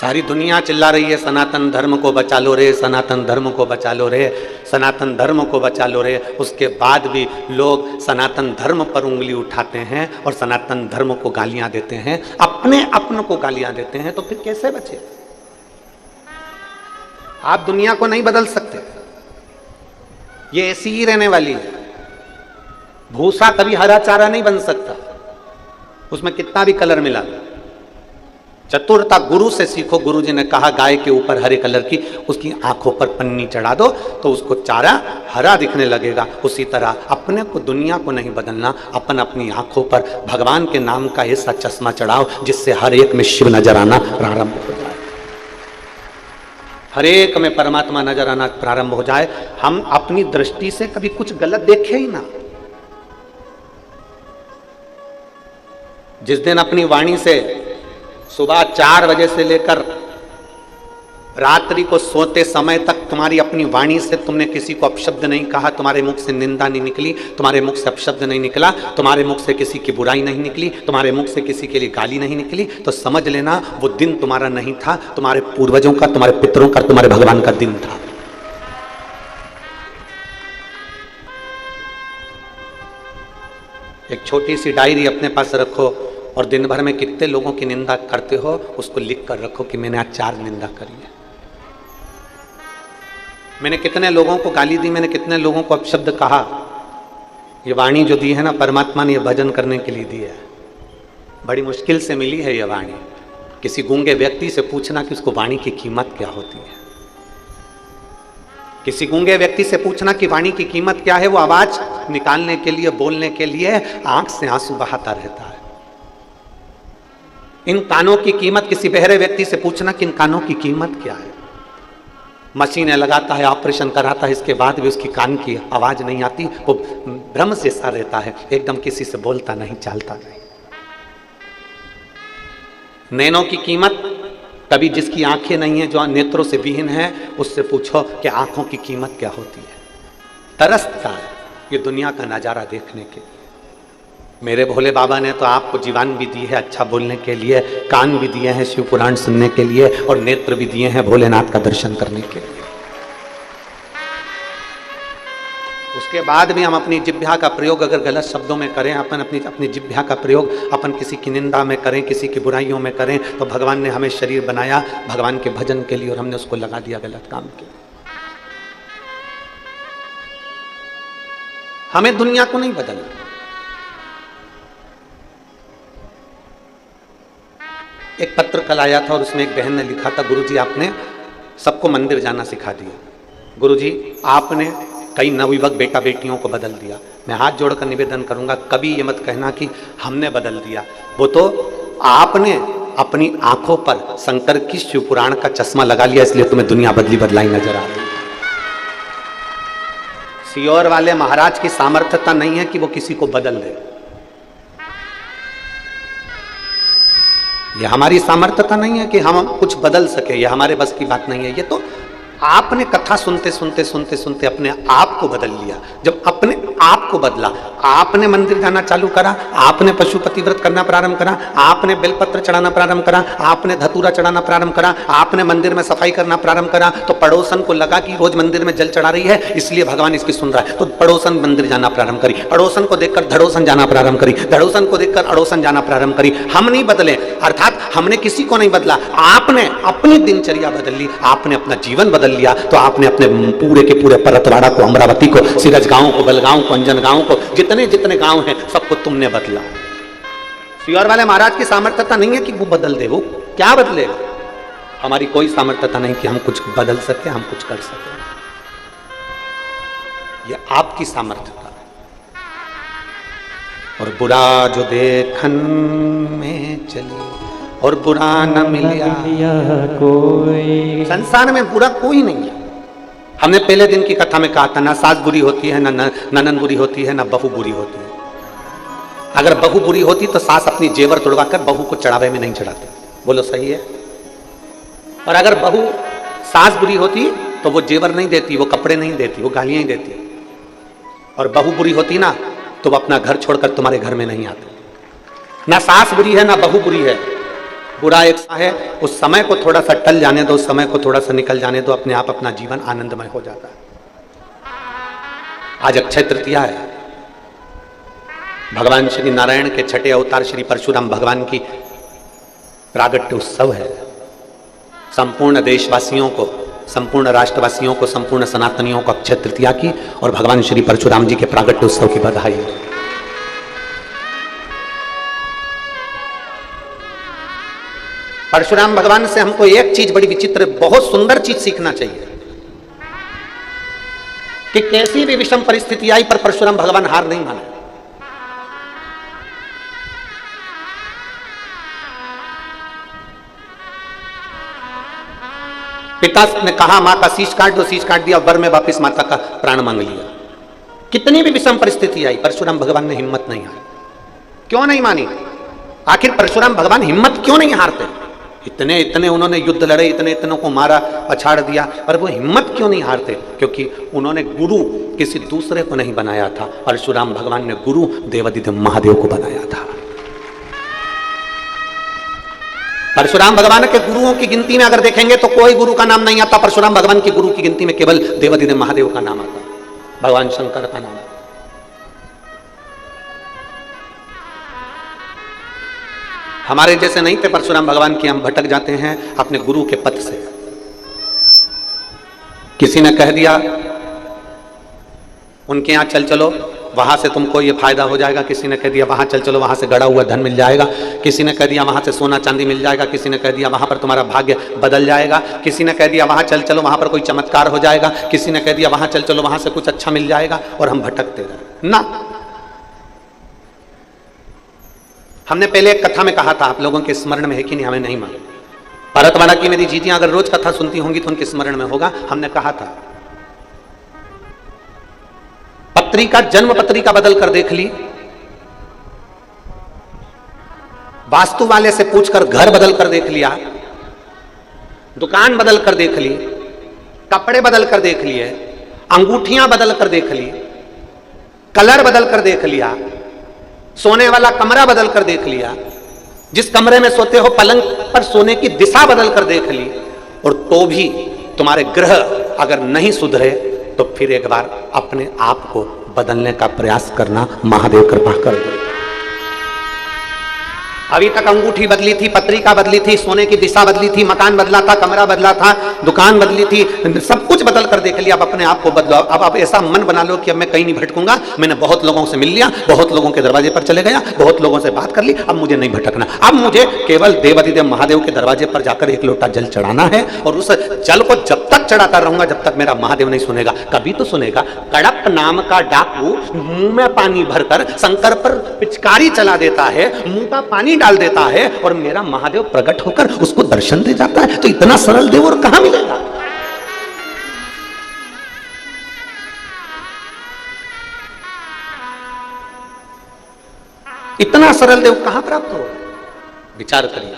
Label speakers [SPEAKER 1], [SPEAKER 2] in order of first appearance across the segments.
[SPEAKER 1] सारी दुनिया चिल्ला रही है सनातन धर्म को बचा लो रे, सनातन धर्म को बचा लो रे, सनातन धर्म को बचा लो रे। उसके बाद भी लोग सनातन धर्म पर उंगली उठाते हैं और सनातन धर्म को गालियां देते हैं, अपने को गालियां देते हैं, तो फिर कैसे बचे? आप दुनिया को नहीं बदल सकते, ये ऐसी ही रहने वाली है। भूसा कभी हरा चारा नहीं बन सकता, उसमें कितना भी कलर मिला। चतुरता गुरु से सीखो। गुरु जी ने कहा गाय के ऊपर हरे कलर की उसकी आंखों पर पन्नी चढ़ा दो तो उसको चारा हरा दिखने लगेगा। उसी तरह अपने को, दुनिया को नहीं बदलना, अपन अपनी आंखों पर भगवान के नाम का ऐसा चश्मा चढ़ाओ जिससे हर एक में शिव नजर आना प्रारंभ हो जाए, हर एक में परमात्मा नजर आना प्रारंभ हो जाए। हम अपनी दृष्टि से कभी कुछ गलत देखे ही ना। जिस दिन अपनी वाणी से सुबह 4 बजे से लेकर रात्रि को सोते समय तक तुम्हारी अपनी वाणी से तुमने किसी को अपशब्द नहीं कहा, तुम्हारे मुख से निंदा नहीं निकली, तुम्हारे मुख से अपशब्द नहीं निकला, तुम्हारे मुख से किसी की बुराई नहीं निकली, तुम्हारे मुख से किसी के लिए गाली नहीं निकली, तो समझ लेना वो दिन तुम्हारा नहीं था, तुम्हारे पूर्वजों का, तुम्हारे पितरों का, तुम्हारे भगवान का दिन था। एक छोटी सी डायरी अपने पास रखो और दिन भर में कितने लोगों की निंदा करते हो उसको लिख कर रखो कि मैंने आज 4 निंदा करी है, मैंने कितने लोगों को गाली दी, मैंने कितने लोगों को अपशब्द कहा। ये वाणी जो दी है ना, परमात्मा ने ये भजन करने के लिए दी है। बड़ी मुश्किल से मिली है ये वाणी। किसी गूंगे व्यक्ति से पूछना कि उसको वाणी की कीमत क्या होती है। किसी गूंगे व्यक्ति से पूछना कि वाणी की कीमत क्या है, वो आवाज निकालने के लिए, बोलने के लिए आंख से आंसू बहाता रहता है। इन कानों की कीमत, किसी बहरे व्यक्ति से पूछना कि इन कानों की कीमत क्या है। मशीनें लगाता है, ऑपरेशन कराता है, इसके बाद भी उसकी कान की आवाज नहीं आती, वो भ्रम से सा रहता है, एकदम किसी से बोलता नहीं, चालता नहीं। नैनों की कीमत, कभी जिसकी आंखें नहीं है, जो नेत्रों से विहीन है, उससे पूछो कि आंखों की कीमत क्या होती है। तरसता है ये दुनिया का नजारा देखने के। मेरे भोले बाबा ने तो आपको जीवान भी दी है अच्छा बोलने के लिए, कान भी दिए हैं शिव पुराण सुनने के लिए, और नेत्र भी दिए हैं भोलेनाथ का दर्शन करने के लिए। उसके बाद भी हम अपनी जिह्वा का प्रयोग अगर गलत शब्दों में करें, अपन अपनी जिह्वा का प्रयोग अपन किसी की निंदा में करें, किसी की बुराइयों में करें, तो भगवान ने हमें शरीर बनाया भगवान के भजन के लिए और हमने उसको लगा दिया गलत काम के लिए। हमें दुनिया को नहीं बदलना। एक पत्र कल आया था और उसमें एक बहन ने लिखा था, गुरुजी आपने सबको मंदिर जाना सिखा दिया, गुरुजी आपने कई नवयुवक बेटा बेटियों को बदल दिया। मैं हाथ जोड़कर निवेदन करूंगा, कभी ये मत कहना कि हमने बदल दिया। वो तो आपने अपनी आंखों पर शंकर की शिव पुराण का चश्मा लगा लिया, इसलिए तुम्हें दुनिया बदली बदलाई नजर आ रही है। सियोर वाले महाराज की सामर्थ्यता नहीं है कि वो किसी को बदल दे। ये हमारी सामर्थ्यता नहीं है कि हम कुछ बदल सके, ये हमारे बस की बात नहीं है। ये तो आपने कथा सुनते सुनते सुनते सुनते अपने आप को बदल लिया। जब अपने आप को बदला, आपने मंदिर जाना चालू करा, आपने पशुपति व्रत करना प्रारंभ करा, आपने बेलपत्र चढ़ाना प्रारंभ करा, आपने धतूरा चढ़ाना प्रारंभ करा, आपने मंदिर में सफाई करना प्रारंभ करा, तो पड़ोसन को लगा कि रोज मंदिर में जल चढ़ा रही है इसलिए भगवान इसकी सुन रहा है, तो पड़ोसन मंदिर जाना प्रारंभ करी, पड़ोसन को देखकर धड़ोसन जाना प्रारंभ करी, धड़ोसन को देखकर अड़ोसन जाना प्रारंभ करी। हम नहीं बदले, अर्थात हमने किसी को नहीं बदला, आपने अपनी दिनचर्या बदल ली, आपने अपना जीवन बदल लिया। तो आपने अपने पूरे के पूरे परतवाड़ा को, अमरावती को, सिरज गांव को, बलगांव को, अंजन गांव को, जितने जितने गांव हैं सबको तुमने बदला। सियोर वाले महाराज की सामर्थ्यता नहीं है कि वो बदल दे, वो क्या बदलेगा। हमारी कोई सामर्थ्यता नहीं कि हम कुछ बदल सके, हम कुछ कर सके। ये आपकी सामर्थ्यता है। और बुरा जो देखन में चली और बुरा न मिलिया कोई, संसार में बुरा कोई नहीं है। हमने पहले दिन की कथा में कहा था, ना सास बुरी होती है, ना ननन बुरी होती है, ना बहू बुरी होती है। अगर बहू बुरी होती तो सास अपनी जेवर तोड़वाकर बहू को चढ़ावे में नहीं चढ़ाते, बोलो सही है। और अगर बहू सास बुरी होती तो वो जेवर नहीं देती, वो कपड़े नहीं देती, वो गालियां ही देती। और बहू बुरी होती ना तो वो अपना घर छोड़कर तुम्हारे घर में नहीं आती। ना सास बुरी है ना बहू बुरी है, बुरा एक है, उस समय को थोड़ा सा टल जाने दो, उस समय को थोड़ा सा निकल जाने दो, अपने आप अपना जीवन आनंदमय हो जाता है। आज अक्षय तृतीया है, भगवान श्री नारायण के छठे अवतार श्री परशुराम भगवान की प्रागट्य उत्सव है। संपूर्ण देशवासियों को, संपूर्ण राष्ट्रवासियों को, संपूर्ण सनातनियों को अक्षय तृतीया की और भगवान श्री परशुराम जी के प्रागट्य उत्सव की बधाई। परशुराम भगवान से हमको एक चीज बड़ी विचित्र, बहुत सुंदर चीज सीखना चाहिए कि कैसी भी विषम परिस्थिति आई पर परशुराम भगवान हार नहीं माना। पिता ने कहा मां का शीश काट दो, शीश काट दिया, वर में वापिस माता का प्राण मांग लिया। कितनी भी विषम परिस्थिति आई, परशुराम भगवान ने हिम्मत नहीं हारी। क्यों नहीं मानी? आखिर परशुराम भगवान हिम्मत क्यों नहीं हारते? इतने इतने उन्होंने युद्ध लड़े, इतने इतनों को मारा, पछाड़ दिया, पर वो हिम्मत क्यों नहीं हारते? क्योंकि उन्होंने गुरु किसी दूसरे को नहीं बनाया था, परशुराम भगवान ने गुरु देवादिदेव महादेव को बनाया था। परशुराम भगवान के गुरुओं की गिनती में अगर देखेंगे तो कोई गुरु का नाम नहीं आता, परशुराम भगवान की गुरु की गिनती में केवल देवादिदेव महादेव का नाम आता, भगवान शंकर का नाम आता। हमारे जैसे नहीं थे परशुराम भगवान की, हम भटक जाते हैं अपने गुरु के पथ से। किसी ने कह दिया उनके यहां चल चलो, वहां से तुमको ये फायदा हो जाएगा, किसी ने कह दिया वहां चल चलो, वहां से गड़ा हुआ धन मिल जाएगा, किसी ने कह दिया वहां से सोना चांदी मिल जाएगा, किसी ने कह दिया वहां पर तुम्हारा भाग्य बदल जाएगा, किसी ने कह दिया वहां चल चलो, वहां पर कोई चमत्कार हो जाएगा, किसी ने कह दिया वहां चल चलो, वहां से कुछ अच्छा मिल जाएगा, और हम भटकते रहे ना। हमने पहले एक कथा में कहा था, आप लोगों के स्मरण में है कि नहीं हमें नहीं मालूम। भरतवाड़ा की मेरी जीजियां अगर रोज कथा सुनती होंगी तो उनके स्मरण में होगा। हमने कहा था पत्रिका, जन्म पत्रिका बदल कर देख ली, वास्तु वाले से पूछकर घर बदल कर देख लिया, दुकान बदल कर देख ली, कपड़े बदल कर देख लिए, अंगूठियां बदल कर देख ली, कलर बदल कर देख लिया, सोने वाला कमरा बदल कर देख लिया, जिस कमरे में सोते हो पलंग पर सोने की दिशा बदल कर देख ली, और तो भी तुम्हारे ग्रह अगर नहीं सुधरे तो फिर एक बार अपने आप को बदलने का प्रयास करना, महादेव कृपा कर दे। अभी तक अंगूठी बदली थी, पत्रिका बदली थी, सोने की दिशा बदली थी, मकान बदला था, कमरा बदला था, दुकान बदली थी, सब कुछ बदल कर देख लिया। अब अपने आप को बदलो। अब आप ऐसा मन बना लो कि अब मैं कहीं नहीं भटकूंगा, मैंने बहुत लोगों से मिल लिया, बहुत लोगों के दरवाजे पर चले गया, बहुत लोगों से बात कर ली, अब मुझे नहीं भटकना। अब मुझे केवल देवादिदेव महादेव के दरवाजे पर जाकर एक लोटा जल चढ़ाना है, और उस जल को जब तक चढ़ाता रहूंगा जब तक मेरा महादेव नहीं सुनेगा। कभी तो सुनेगा। कड़प नाम का डाकू मुंह में पानी भरकर शंकर पर पिचकारी चला देता है, मुंह का पानी डाल देता है, और मेरा महादेव प्रकट होकर उसको दर्शन दे जाता है। तो इतना सरल देव और कहां मिलेगा? इतना सरल देव कहां प्राप्त हो? विचार करिए।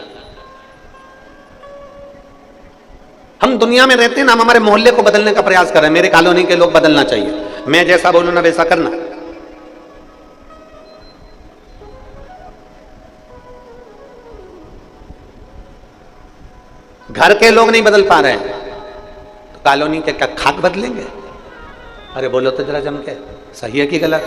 [SPEAKER 1] हम दुनिया में रहते हैं ना, हम हमारे मोहल्ले को बदलने का प्रयास कर रहे हैं। मेरे कॉलोनी के लोग बदलना चाहिए, मैं जैसा बोलूं ना वैसा करना। घर के लोग नहीं बदल पा रहे हैं तो कॉलोनी के क्या खाक बदलेंगे? अरे बोलो तो जरा जम के, सही है कि गलत?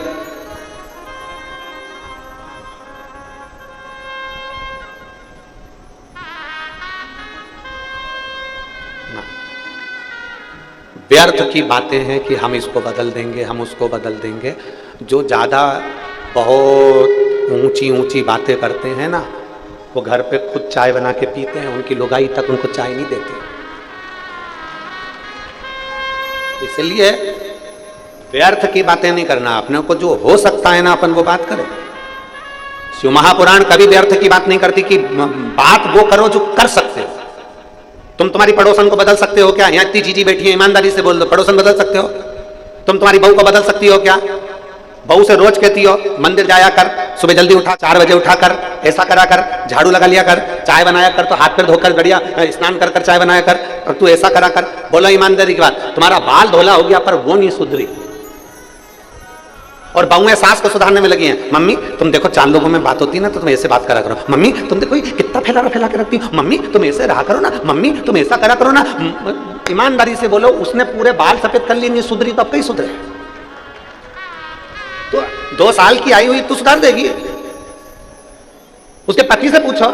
[SPEAKER 1] व्यर्थ की बातें हैं कि हम इसको बदल देंगे, हम उसको बदल देंगे। जो ज्यादा बहुत ऊंची ऊंची बातें करते हैं ना, वो घर पे खुद चाय बना के पीते हैं, उनकी लोगाई तक उनको चाय नहीं देते। इसलिए व्यर्थ की बातें नहीं करना, अपने को जो हो सकता है ना अपन वो बात करें। शिव महापुराण कभी व्यर्थ की बात नहीं करती कि बात वो करो जो कर सकते हो। तुम तुम्हारी पड़ोसन को बदल सकते हो क्या? यहाँ इतनी जीजी बैठी है, ईमानदारी से बोल दो, पड़ोसन बदल सकते हो? तुम तुम्हारी बहू को बदल सकती हो क्या? बहू से रोज कहती हो मंदिर जाया कर, सुबह जल्दी उठा, 4 बजे उठा कर, ऐसा करा कर, झाड़ू लगा लिया कर, चाय बनाया कर, तो हाथ पैर धोकर बढ़िया स्नान कर कर चाय बनाया कर, और तू ऐसा करा कर। बोलो ईमानदारी की बात, तुम्हारा बाल धोला हो गया पर वो नहीं सुधरी, और बहुएं सास को सुधारने में लगी हैं। मम्मी तुम देखो, 4 लोगों में बात होती है ना तो तुम ऐसे बात करा करो। मम्मी तुम देखो कितना फैला के रखती हो। मम्मी तुम ऐसे रहा करो ना। मम्मी तुम ऐसा करा करो ना। ईमानदारी से बोलो, उसने पूरे बाल सफेद कर लिए, नहीं सुधरी तो अब कहीं सुधरे? तो 2 साल की आई हुई तो सुधार देगी। उसके पति से पूछो,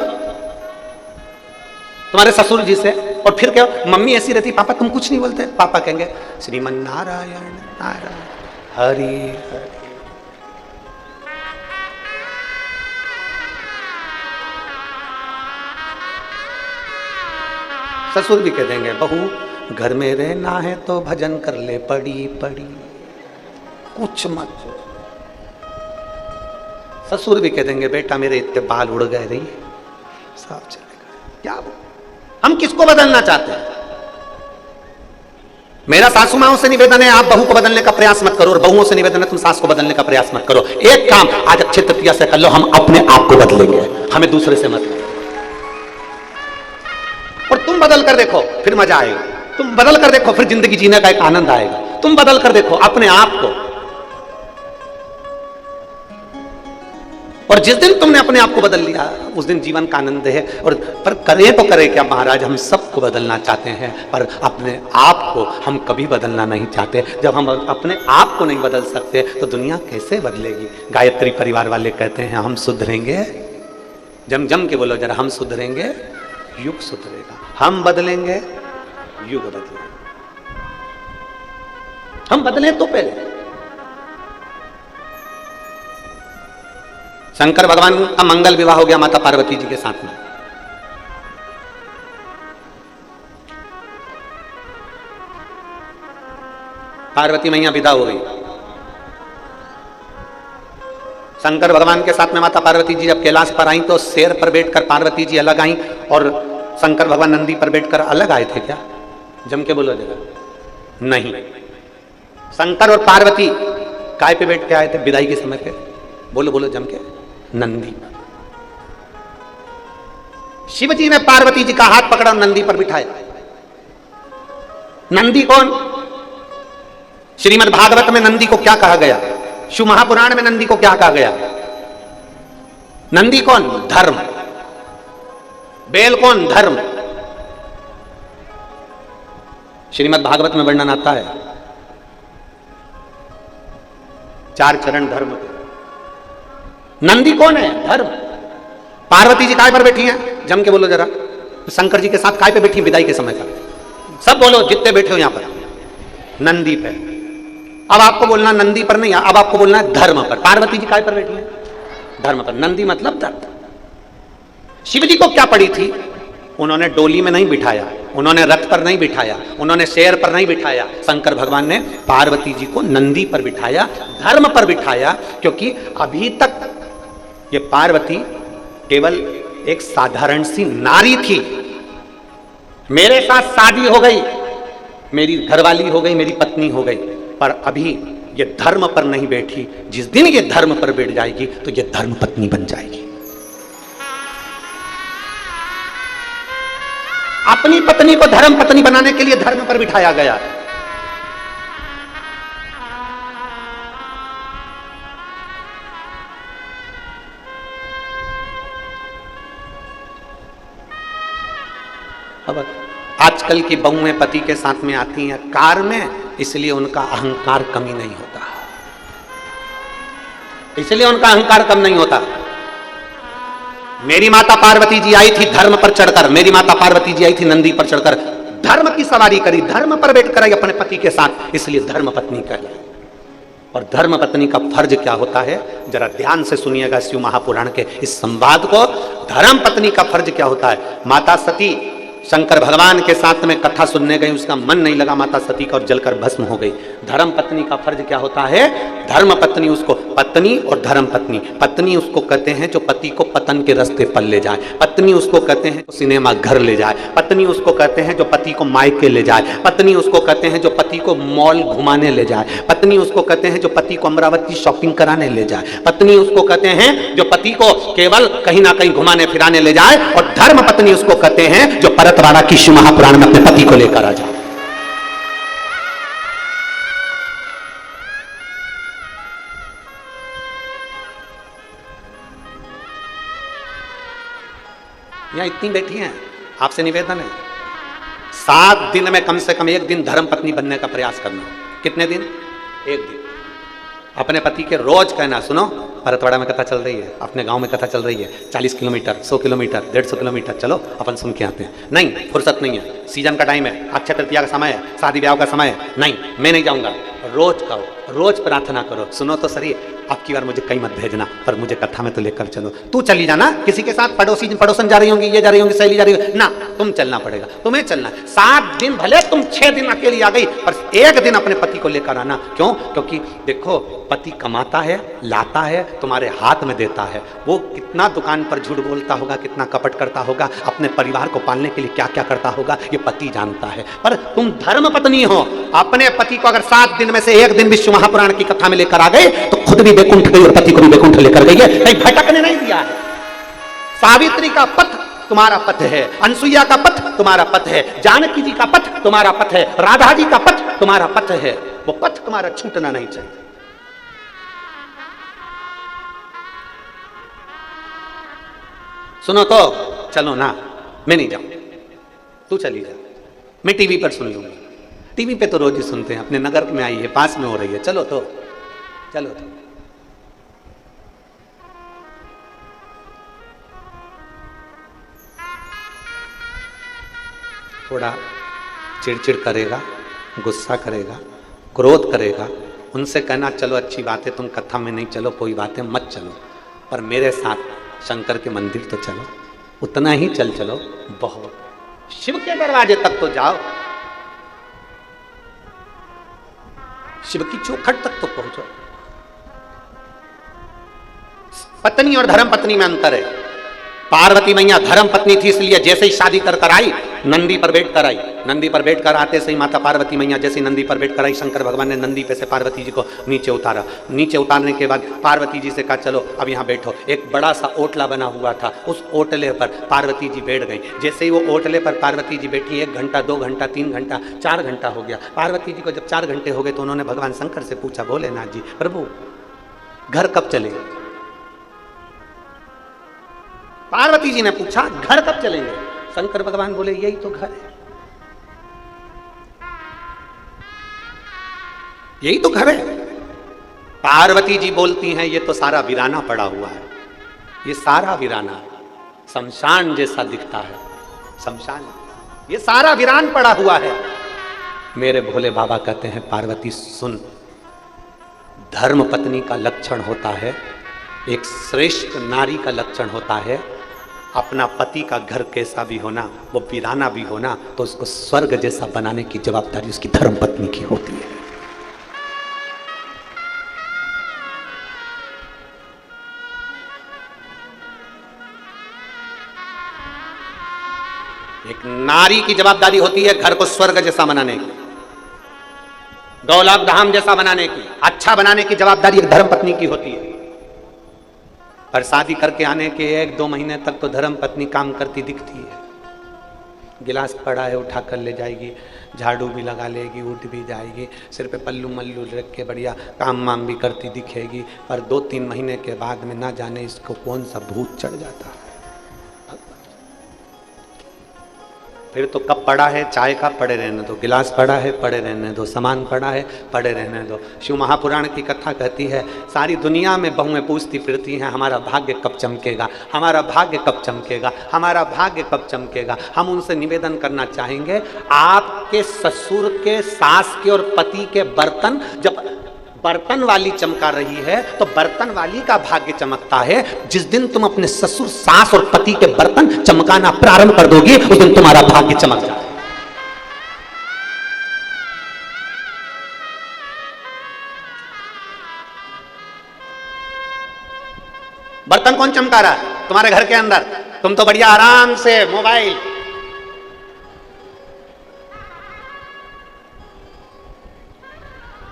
[SPEAKER 1] तुम्हारे ससुर जी से, और फिर क्या मम्मी ऐसी रहती, पापा तुम कुछ नहीं बोलते? पापा कहेंगे श्रीमन नारायण नारायण हरि हरि। ससुर भी कह देंगे बहू घर में रहना है तो भजन कर ले, पड़ी पड़ी कुछ मत। ससुर भी कह देंगे बेटा मेरे इतने बाल उड़ गए, रही सब चलेगा। क्या हम किसको बदलना चाहते हैं? मेरा सासू माओं से निवेदन है, आप बहू को बदलने का प्रयास मत करो, और बहुओं से निवेदन है तुम सास को बदलने का प्रयास मत करो। एक काम आज अच्छे तरीके से कर लो, हम अपने आप को बदलेंगे, हमें दूसरे से मत। और तुम बदल कर देखो फिर मजा आएगा। तुम बदल कर देखो फिर जिंदगी जीने का एक आनंद आएगा। तुम बदल कर देखो अपने आप को, और जिस दिन तुमने अपने आप को बदल लिया उस दिन जीवन का आनंद है। और पर करें तो करें क्या महाराज, हम सबको बदलना चाहते हैं पर अपने आप को हम कभी बदलना नहीं चाहते। जब हम अपने आप को नहीं बदल सकते तो दुनिया कैसे बदलेगी? गायत्री परिवार वाले कहते हैं हम सुधरेंगे, जम के बोलो जरा, हम सुधरेंगे युग सुधरेगा। हम बदलेंगे युग बदलेगा। हम बदलें तो पहले। शंकर भगवान का मंगल विवाह हो गया माता पार्वती जी के साथ में। पार्वती मैया विदा हो गई। शंकर भगवान के साथ में माता पार्वती जी जब कैलाश पर आई तो शेर पर बैठकर पार्वती जी अलग आई और शंकर भगवान नंदी पर बैठकर अलग आए थे क्या? जम के बोलो जरा। नहीं, शंकर और पार्वती काय पे बैठ के आए थे विदाई के समय पे? बोलो बोलो जम के। नंदी। शिव जी ने पार्वती जी का हाथ पकड़ा और नंदी पर बिठाया। नंदी कौन? श्रीमद् भागवत में नंदी को क्या कहा गया? शिव महापुराण में नंदी को क्या कहा गया? नंदी कौन? धर्म। बैल कौन? धर्म। श्रीमद् भागवत में वर्णन आता है 4 चरण धर्म के। नंदी कौन है? धर्म। पार्वती जी काय पर बैठी हैं? जम के बोलो जरा। शंकर जी के साथ काय पे बैठी विदाई के समय का? सब बोलो जितने बैठे हो यहां पर। नंदी पे। अब आपको बोलना नंदी पर नहीं, अब आपको बोलना है धर्म पर। पार्वती जी काय पर बैठी हैं? धर्म पर। नंदी मतलब धर्म। शिव जी को क्या पड़ी थी? उन्होंने डोली में नहीं बिठाया, उन्होंने रथ पर नहीं बिठाया, उन्होंने शेर पर नहीं बिठाया। शंकर भगवान ने पार्वती जी को नंदी पर बिठाया, धर्म पर बिठाया। क्योंकि अभी तक ये पार्वती केवल एक साधारण सी नारी थी। मेरे साथ शादी हो गई, मेरी घरवाली हो गई, मेरी पत्नी हो गई, पर अभी ये धर्म पर नहीं बैठी। जिस दिन ये धर्म पर बैठ जाएगी तो ये धर्म पत्नी बन जाएगी। अपनी पत्नी को धर्म पत्नी बनाने के लिए धर्म पर बिठाया गया। अब आजकल की बहुएं पति के साथ में आती हैं कार में, इसलिए उनका अहंकार कमी नहीं होता, इसलिए उनका अहंकार कम नहीं होता। मेरी माता पार्वती जी आई थी धर्म पर चढ़कर, मेरी माता पार्वती जी आई थी नंदी पर चढ़कर, धर्म की सवारी करी, धर्म पर बैठकर आई अपने पति के साथ, इसलिए धर्म पत्नी कहलाई। और धर्म पत्नी का फर्ज क्या होता है, जरा ध्यान से सुनिएगा शिव महापुराण के इस संवाद को। धर्म पत्नी का फर्ज क्या होता है? माता सती शंकर भगवान के साथ में कथा सुनने गई, उसका मन नहीं लगा माता सती का और जलकर भस्म हो गई। धर्म पत्नी का फर्ज क्या होता है? धर्म पत्नी उसको, पत्नी और धर्म पत्नी, पत्नी उसको कहते हैं जो पति को पतन के रास्ते पर ले जाए, पत्नी उसको कहते हैं जो सिनेमा घर ले जाए, पत्नी उसको कहते हैं जो पति को मायके ले जाए, पत्नी उसको कहते हैं जो पति को मॉल घुमाने ले जाए, पत्नी उसको कहते हैं जो पति को अमरावती शॉपिंग कराने ले जाए, पत्नी उसको कहते हैं जो पति को केवल कहीं ना कहीं घुमाने फिराने ले जाए, और धर्म पत्नी उसको कहते हैं जो परतवाड़ा की शिव महापुराण में अपने पति को लेकर आ जाए। यहाँ इतनी बैठी हैं, आपसे निवेदन है 7 दिन में कम से कम 1 दिन धर्म पत्नी बनने का प्रयास करना। कितने दिन? 1 दिन। अपने पति के रोज कहना, सुनो भरतवाड़ा में कथा चल रही है, अपने गांव में कथा चल रही है, 40 किलोमीटर, 100 किलोमीटर, 150 किलोमीटर, चलो अपन सुन के आते हैं। नहीं, फुर्सत नहीं है, सीजन का टाइम है, अक्षय तृतीया का समय है, शादी ब्याह का समय है, नहीं मैं नहीं जाऊंगा। रोज कहो, रोज प्रार्थना करो, सुनो तो सही अब की बार मुझे कहीं मत भेजना, पर मुझे कथा में तो लेकर चलो। तू चली जाना, किसी के साथ पड़ोसन जा रही होंगी, ये जा रही होंगी, सहेली जा रही होंगी, ना तुम चलना पड़ेगा, तुम्हें चलना। 7 दिन भले तुम 6 दिन अकेली आ गई, पर 1 दिन अपने पति को लेकर आना। क्यों? क्योंकि देखो पति कमाता है, लाता है, तुम्हारे हाथ में देता है। वो कितना दुकान पर झूठ बोलता होगा, कितना कपट करता होगा, अपने परिवार को पालने के लिए क्या क्या करता होगा, ये पति जानता है। पर तुम धर्म पत्नी हो, अपने पति को अगर 7 दिन में से 1 दिन विश्व महापुराण की कथा में लेकर आ गए तो खुद भी वैकुंठ गई और पति को भी वैकुंठ लेकर गई है, कहीं भटकने नहीं दिया है। सावित्री का पथ तुम्हारा पथ है, अनसुईया का पथ तुम्हारा पथ है, जानकी जी का पथ तुम्हारा पथ है, राधा जी का पथ तुम्हारा पथ है। वो पथ तुम्हारा छूटना नहीं चाहिए। सुनो तो चलो ना, मैं नहीं जाऊं, तू चली जा, मैं टीवी पर सुन लूंगा। टीवी पे तो रोज ही सुनते हैं, अपने नगर में आई है, पास में हो रही है, चलो तो चलो तो। थोड़ा चिड़चिड़ करेगा, गुस्सा करेगा, क्रोध करेगा, उनसे कहना चलो अच्छी बात है, तुम कथा में नहीं चलो, कोई बात है मत चलो, पर मेरे साथ शंकर के मंदिर तो चलो, उतना ही चलो, बहुत। शिव के दरवाजे तक तो जाओ, शिव की चौखट तक तो पहुंचो। पत्नी और धर्म पत्नी में अंतर है। पार्वती मैया धर्म पत्नी थी, इसलिए जैसे ही शादी कर आई नंदी पर बैठ कर आई। नंदी पर बैठ कर आते से ही माता पार्वती मैया जैसे नंदी पर बैठ कर आई, शंकर भगवान ने नंदी पे से पार्वती जी को नीचे उतारा। नीचे उतारने के बाद पार्वती जी से कहा चलो अब यहाँ बैठो। एक बड़ा सा ओटला बना हुआ था, उस ओटले पर पार्वती जी बैठ गई। जैसे ही वो ओटले पर पार्वती जी बैठी, 1 घंटा, 2 घंटा, 3 घंटा, 4 घंटा हो गया। पार्वती जी को जब 4 घंटे हो गए तो उन्होंने भगवान शंकर से पूछा, भोलेनाथ जी प्रभु घर कब चलेंगे? पार्वती जी ने पूछा घर कब चलेंगे? शंकर भगवान बोले यही तो घर है, यही तो घर है। पार्वती जी बोलती हैं ये तो सारा वीराना पड़ा हुआ है, ये सारा वीराना शमशान जैसा दिखता है, शमशान, ये सारा वीरान पड़ा हुआ है। मेरे भोले बाबा कहते हैं पार्वती सुन, धर्म पत्नी का लक्षण होता है, एक श्रेष्ठ नारी का लक्षण होता है, अपना पति का घर कैसा भी होना, वो वीराना भी होना, तो उसको स्वर्ग जैसा बनाने की जवाबदारी उसकी धर्म पत्नी की होती है। एक नारी की जवाबदारी होती है घर को स्वर्ग जैसा बनाने की, गौलाक धाम जैसा बनाने की, अच्छा बनाने की जवाबदारी एक धर्म पत्नी की होती है। पर शादी करके आने के 1-2 महीने तक तो धर्म पत्नी काम करती दिखती है। गिलास पड़ा है उठा कर ले जाएगी, झाड़ू भी लगा लेगी, उठ भी जाएगी, सिर पे पल्लू मल्लू रख के बढ़िया काम वाम भी करती दिखेगी। पर 2-3 महीने के बाद में ना जाने इसको कौन सा भूत चढ़ जाता है। फिर तो कप पड़ा है चाय का, पड़े रहने दो, गिलास पड़ा है पड़े रहने दो, सामान पड़ा है पड़े रहने दो। शिव महापुराण की कथा कहती है सारी दुनिया में बहुएं पूछती फिरती हैं हमारा भाग्य कब चमकेगा, हमारा भाग्य कब चमकेगा, हमारा भाग्य कब चमकेगा। हम उनसे निवेदन करना चाहेंगे, आपके ससुर के, सास के और पति के बर्तन जब बर्तन वाली चमका रही है तो बर्तन वाली का भाग्य चमकता है। जिस दिन तुम अपने ससुर, सास और पति के बर्तन चमकाना प्रारंभ कर दोगे उस दिन तुम्हारा भाग्य चमक जाए। बर्तन कौन चमका रहा है तुम्हारे घर के अंदर? तुम तो बढ़िया आराम से मोबाइल,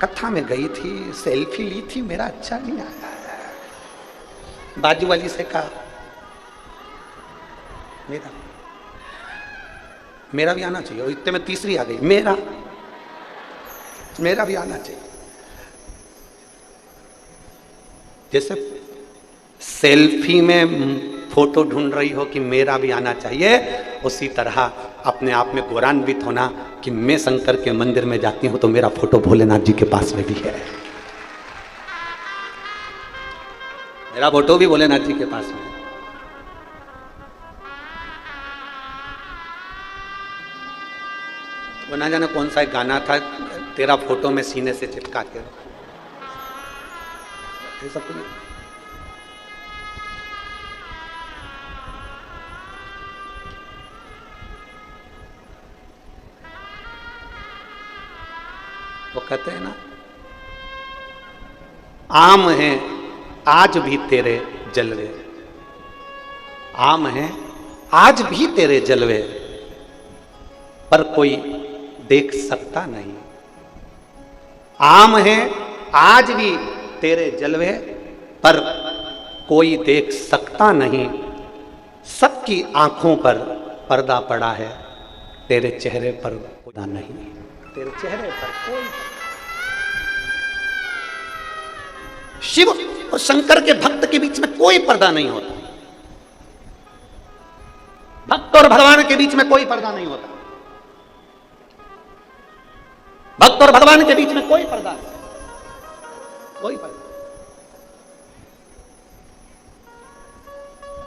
[SPEAKER 1] कथा में गई थी, सेल्फी ली थी, मेरा अच्छा नहीं आया। बाजू वाली से कहा मेरा भी आना चाहिए, और इतने में तीसरी आ गई, मेरा भी आना चाहिए। जैसे सेल्फी में फोटो ढूंढ रही हो कि मेरा भी आना चाहिए, उसी तरह अपने आप में गौरवान्वित होना कि मैं शंकर के मंदिर में जाती हूं तो मेरा फोटो भोलेनाथ जी के पास में भी है, मेरा फोटो भी भोलेनाथ जी के पास में है। वो ना जाने कौन सा एक गाना था, तेरा फोटो में सीने से चिपका के, ये सब कुछ वो कहते हैं ना, आम है आज भी तेरे जलवे, आम है आज भी तेरे जलवे, पर कोई देख सकता नहीं। आम है आज भी तेरे जलवे, पर कोई देख सकता नहीं। सबकी आंखों पर पर्दा पड़ा है, तेरे चेहरे पर पर्दा नहीं, तेरे चेहरे पर कोई। शिव और शंकर के भक्त के बीच में कोई पर्दा नहीं होता, भक्त और भगवान के बीच में कोई पर्दा नहीं होता, भक्त और भगवान के बीच में कोई पर्दा नहीं, कोई पर्दा।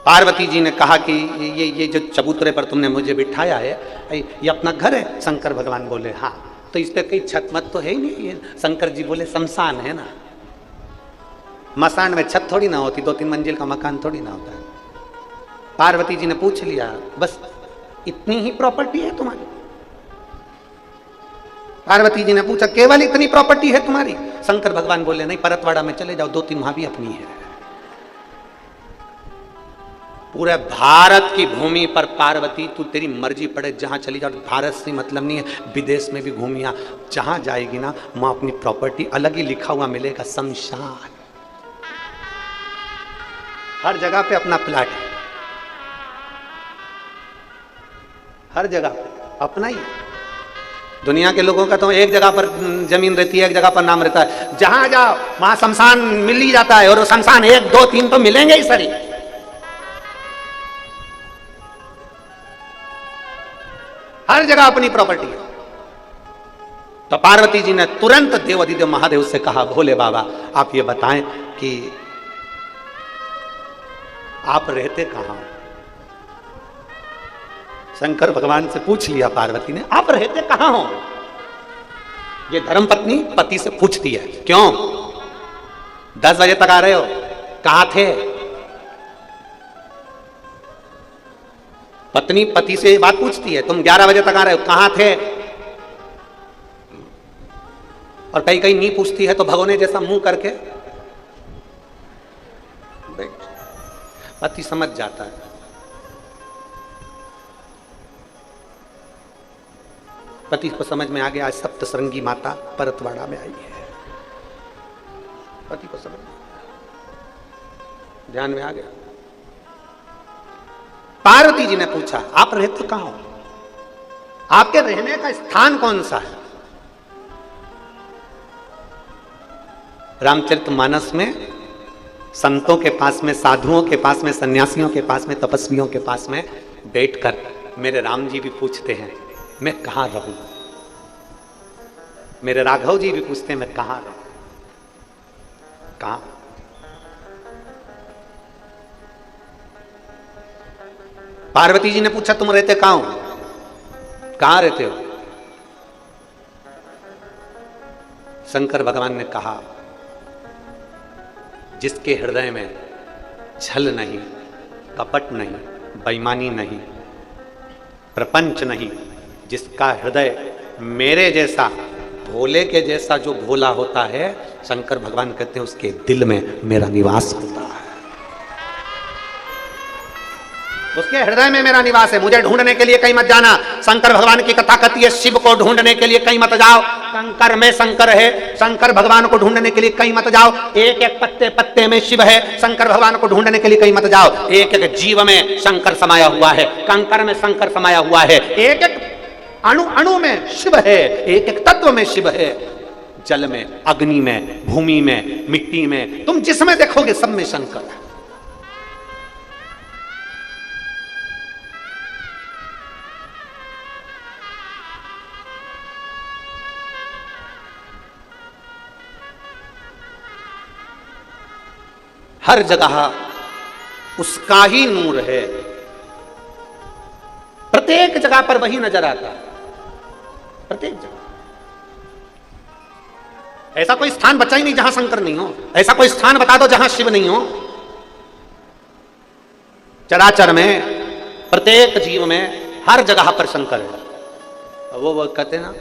[SPEAKER 1] पार्वती जी ने कहा कि ये जो चबूतरे पर तुमने मुझे बिठाया है, ये अपना घर है? शंकर भगवान बोले हाँ। तो इस पे कहीं छत मत तो है ही नहीं। ये शंकर जी बोले शमशान है ना, मसान में छत थोड़ी ना होती, 2-3 मंजिल का मकान थोड़ी ना होता है। पार्वती जी ने पूछ लिया, बस इतनी ही प्रॉपर्टी है तुम्हारी? पार्वती जी ने पूछा, केवल इतनी प्रॉपर्टी है तुम्हारी? शंकर भगवान बोले नहीं, परतवाड़ा में चले जाओ, 2-3 वहां भी अपनी है। पूरे भारत की भूमि पर पार्वती तू तेरी मर्जी पड़े जहां चली जाओ, भारत से मतलब नहीं है, विदेश में भी घूमिया, जहां जाएगी ना वहां अपनी प्रॉपर्टी अलग ही लिखा हुआ मिलेगा, शमशान। हर जगह पे अपना प्लाट है, हर जगह अपना ही। दुनिया के लोगों का तो एक जगह पर जमीन रहती है, एक जगह पर नाम रहता है, जहां जाओ वहां शमशान मिल ही जाता है, और शमशान 1, 2, 3 तो मिलेंगे ही सरी। हर जगह अपनी प्रॉपर्टी है। तो पार्वती जी ने तुरंत देव अधिदेव महादेव से कहा, भोले बाबा आप ये बताएं कि आप रहते कहां? शंकर भगवान से पूछ लिया पार्वती ने, आप रहते कहां हो? ये धर्मपत्नी पति से पूछती है, क्यों 10 बजे तक आ रहे हो, कहां थे? पत्नी पति से बात पूछती है, तुम 11 बजे तक आ रहे हो, कहां थे? और कहीं कहीं नहीं पूछती है तो भगोने जैसा मुंह करके बैठ। पति समझ जाता है, पति को समझ में आ गया, आज सप्तशृंगी माता परतवाड़ा में आई है। पति को समझ ध्यान में आ गया। पार्वती जी ने पूछा, आप रहते कहां हो? आपके रहने का स्थान कौन सा है? रामचरितमानस में संतों के पास में, साधुओं के पास में, सन्यासियों के पास में, तपस्वियों के पास में बैठकर मेरे राम जी भी पूछते हैं मैं कहां रहूं, मेरे राघव जी भी पूछते हैं मैं कहां रहूं, कहां? पार्वती जी ने पूछा, तुम रहते कहां हो, कहां रहते हो? शंकर भगवान ने कहा, जिसके हृदय में छल नहीं, कपट नहीं, बेईमानी नहीं, प्रपंच नहीं, जिसका हृदय मेरे जैसा, भोले के जैसा जो भोला होता है, शंकर भगवान कहते हैं उसके दिल में मेरा निवास होता है, उसके हृदय में मेरा निवास है। मुझे ढूंढने के लिए कहीं मत जाना। शंकर भगवान की कथा कहती है, शिव को ढूंढने के लिए कहीं मत जाओ, कंकर में शंकर है। शंकर भगवान को ढूंढने के लिए कहीं मत जाओ, एक एक पत्ते पत्ते में शिव है। शंकर भगवान को ढूंढने के लिए कहीं मत जाओ, एक एक जीव में शंकर समाया हुआ है, कंकर में शंकर समाया हुआ है, एक एक अणु अणु में शिव है, एक एक तत्व में शिव है, जल में, अग्नि में, भूमि में, मिट्टी में, तुम जिसमें देखोगे सब में शंकर है। हर जगह उसका ही नूर है, प्रत्येक जगह पर वही नजर आता है, प्रत्येक जगह। ऐसा कोई स्थान बचा ही नहीं जहां शंकर नहीं हो, ऐसा कोई स्थान बता दो जहां शिव नहीं हो। चराचर में, प्रत्येक जीव में, हर जगह पर शंकर है। वो कहते ना,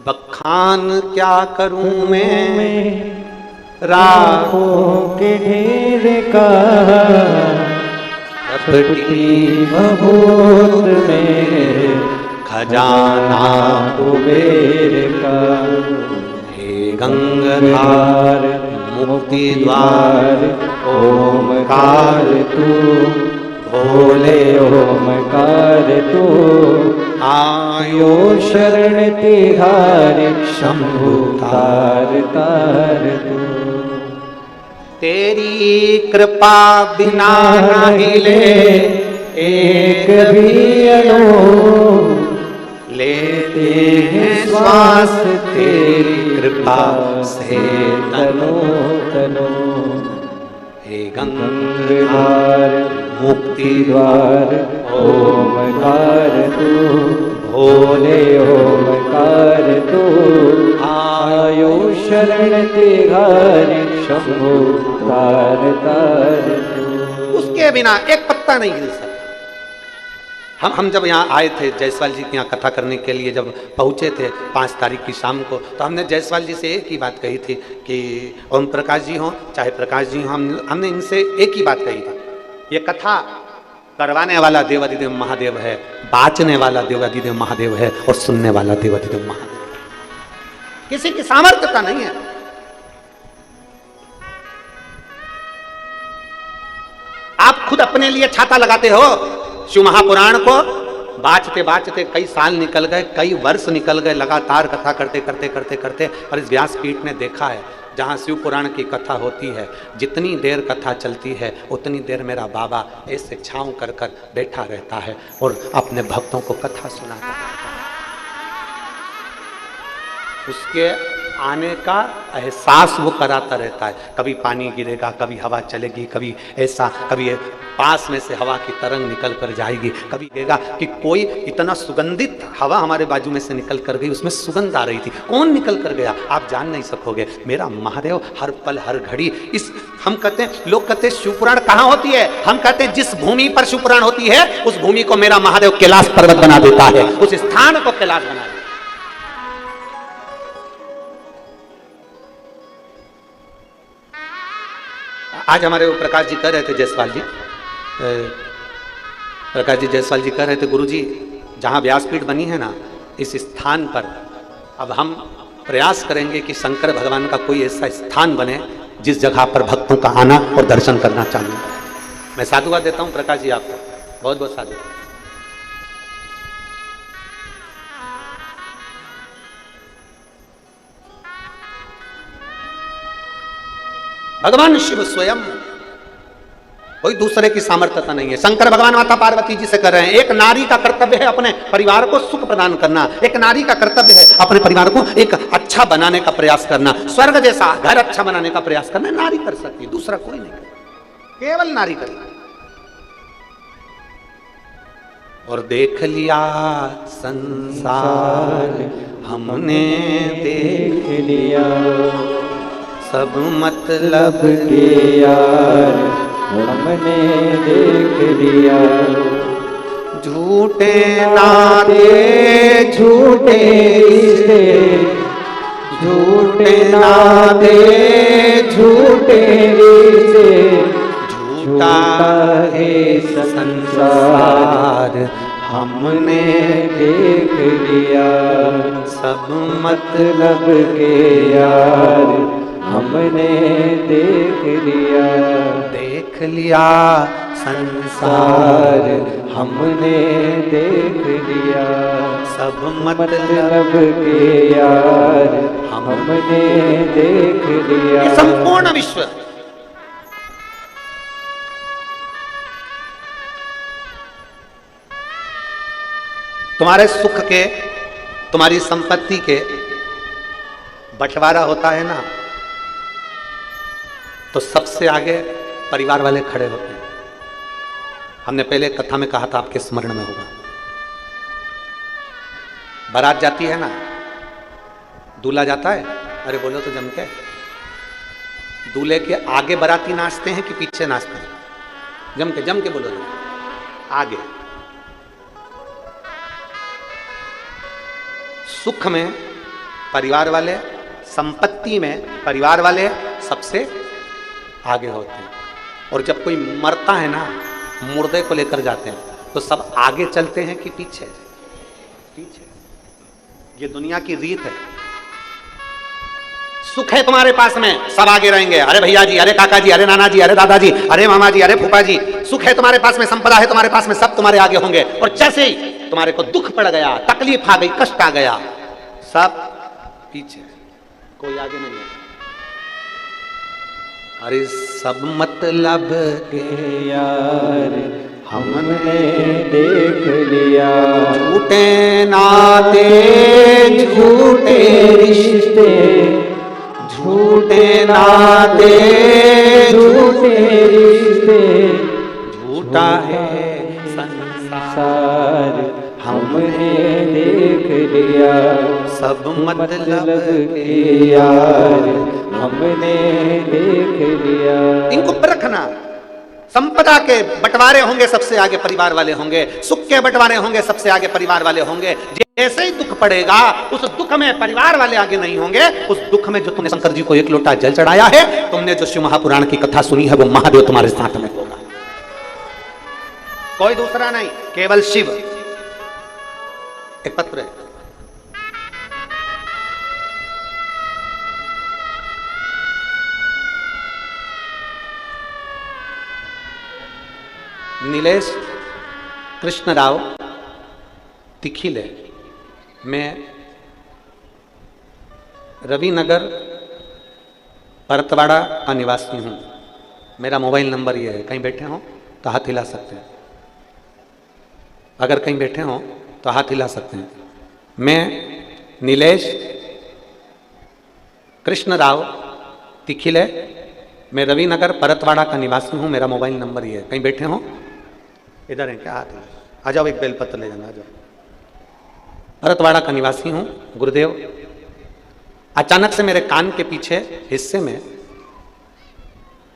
[SPEAKER 1] बखान क्या करूं मैं राखों के ढेर का, कपटी भभूत में खजाना कुबेर का। हे गंगाधार मुक्ति द्वार ओमकार तू, भोले ओमकार तू। आयो शरण तिहारी शंभु तार तार तू। तेरी कृपा बिना नहीं ले एक भी अणु, लेते हैं श्वास तेरी कृपा से तनो तनो। हे गंगाधार मुक्ति द्वार ओमकार तू, भोले ओमकार तू। आयो शरण तिहारी शंभु तार तार तू। उसके बिना एक पत्ता नहीं हिल सकता। हम जब यहाँ आए थे जायसवाल जी के यहाँ कथा करने के लिए, जब पहुँचे थे 5 तारीख की शाम को, तो हमने जायसवाल जी से एक ही बात कही थी कि ओम प्रकाश जी हों चाहे प्रकाश जी हों, हमने इनसे एक ही बात कही थी, ये कथा करवाने वाला देवादिदेव महादेव है, बाँचने वाला देवादिदेव महादेव है, और सुनने वाला देवादिदेव महादेव। किसी की सामर्थ्यता नहीं है। आप खुद अपने लिए छाता लगाते हो। शिव महापुराण को बाँचते बाँचते कई साल निकल गए, कई वर्ष निकल गए, लगातार कथा करते करते करते करते, और इस व्यासपीठ ने देखा है जहाँ शिव पुराण की कथा होती है, जितनी देर कथा चलती है उतनी देर मेरा बाबा ऐसे छांव कर कर बैठा रहता है और अपने भक्तों को कथा सुनाता रहता है। उसके आने का एहसास वो कराता रहता है। कभी पानी गिरेगा, कभी हवा चलेगी, कभी ऐसा, कभी पास में से हवा की तरंग निकल कर जाएगी, कभी कहेगा कि कोई इतना सुगंधित हवा हमारे बाजू में से निकल कर गई, उसमें सुगंध आ रही थी, कौन निकल कर गया, आप जान नहीं सकोगे। मेरा महादेव हर पल हर घड़ी इस, हम कहते हैं, लोग कहते हैं शिवपुराण कहाँ होती है, हम कहते हैं जिस भूमि पर शिवपुराण होती है उस भूमि को मेरा महादेव कैलाश पर्वत बना देता है, उस स्थान को कैलाश बना देता है। आज हमारे वो प्रकाश जी कह रहे थे, जायसवाल जी, प्रकाश जी जायसवाल जी कह रहे थे, गुरुजी जहाँ व्यासपीठ बनी है ना, इस स्थान पर अब हम प्रयास करेंगे कि शंकर भगवान का कोई ऐसा स्थान बने जिस जगह पर भक्तों का आना और दर्शन करना चाहिए। मैं साधुवाद देता हूँ प्रकाश जी आपको, बहुत बहुत साधुवाद। भगवान शिव स्वयं, कोई दूसरे की सामर्थ्यता नहीं है। शंकर भगवान माता पार्वती जी से कर रहे हैं, एक नारी का कर्तव्य है अपने परिवार को सुख प्रदान करना, एक नारी का कर्तव्य है अपने परिवार को एक अच्छा बनाने का प्रयास करना, स्वर्ग जैसा घर अच्छा बनाने का प्रयास करना नारी कर सकती है, दूसरा कोई नहीं कर, केवल नारी कर। और देख लिया संसार हमने देख लिया, सब मतलब के यार हमने देख लिया, झूठे नाते झूठे रिश्ते, झूठे नाते झूठे रिश्ते, झूठा है संसार हमने देख लिया, सब मतलब के यार हमने देख लिया, देख लिया संसार हमने देख लिया, सब मतलब के यार हमने देख लिया। संपूर्ण विश्व तुम्हारे सुख के, तुम्हारी संपत्ति के बंटवारा होता है ना, तो सबसे आगे परिवार वाले खड़े होते हैं। हमने पहले कथा में कहा था, आपके स्मरण में होगा, बारात जाती है ना, दूल्हा जाता है, अरे बोलो तो जम के, दूल्हे के आगे बाराती नाचते हैं कि पीछे नाचते हैं? जम के बोलो, आगे। सुख में परिवार वाले, संपत्ति में परिवार वाले सबसे आगे होते हैं। और जब कोई मरता है ना, मुर्दे को लेकर जाते हैं, तो सब आगे चलते हैं कि पीछे? पीछे। ये दुनिया की रीत है। सुख है तुम्हारे पास में, सब आगे रहेंगे, अरे भैया जी, अरे काका जी, अरे नाना जी, अरे दादाजी, अरे मामा जी, अरे फूफा जी। सुख है तुम्हारे पास में, संपदा है तुम्हारे पास में, सब तुम्हारे आगे होंगे। और जैसे ही तुम्हारे को दुख पड़ गया, तकलीफ आ गई, कष्ट आ गया, सब पीछे, कोई आगे नहीं है। अरे सब मतलब के यार हमने देख लिया, झूठे नाते झूठे रिश्ते, झूठे नाते झूठे रिश्ते, झूठा है संसार हमने देख लिया, सब मतलब के यार हमने देख लिया। इनको परखना। संपदा के बंटवारे होंगे, सबसे आगे परिवार वाले होंगे। सुख के बंटवारे होंगे, सबसे आगे परिवार वाले होंगे। जैसे ही दुख पड़ेगा, उस दुख में परिवार वाले आगे नहीं होंगे। उस दुख में जो तुमने शंकर जी को एक लोटा जल चढ़ाया है, तुमने जो शिव महापुराण की कथा सुनी है, वो महादेव तुम्हारे साथ में होगा, कोई दूसरा नहीं, केवल शिव। एक पत्र है, नीलेश कृष्ण राव तिखिले, मैं रविनगर परतवाड़ा का निवासी हूं। मेरा मोबाइल नंबर ये है, कहीं बैठे हो तो हाथ हिला सकते हैं, अगर कहीं बैठे हो तो हाथ हिला सकते हैं। मैं नीलेश कृष्ण राव तिखिले, मैं रविनगर परतवाड़ा का निवासी हूं। मेरा मोबाइल नंबर ये है, कहीं बैठे हो, इधर है क्या? हाथ आ जाओ, एक बेलपत्र ले जाना, आ जाओ। परतवाड़ा का निवासी हूं। गुरुदेव, अचानक से मेरे कान के पीछे हिस्से में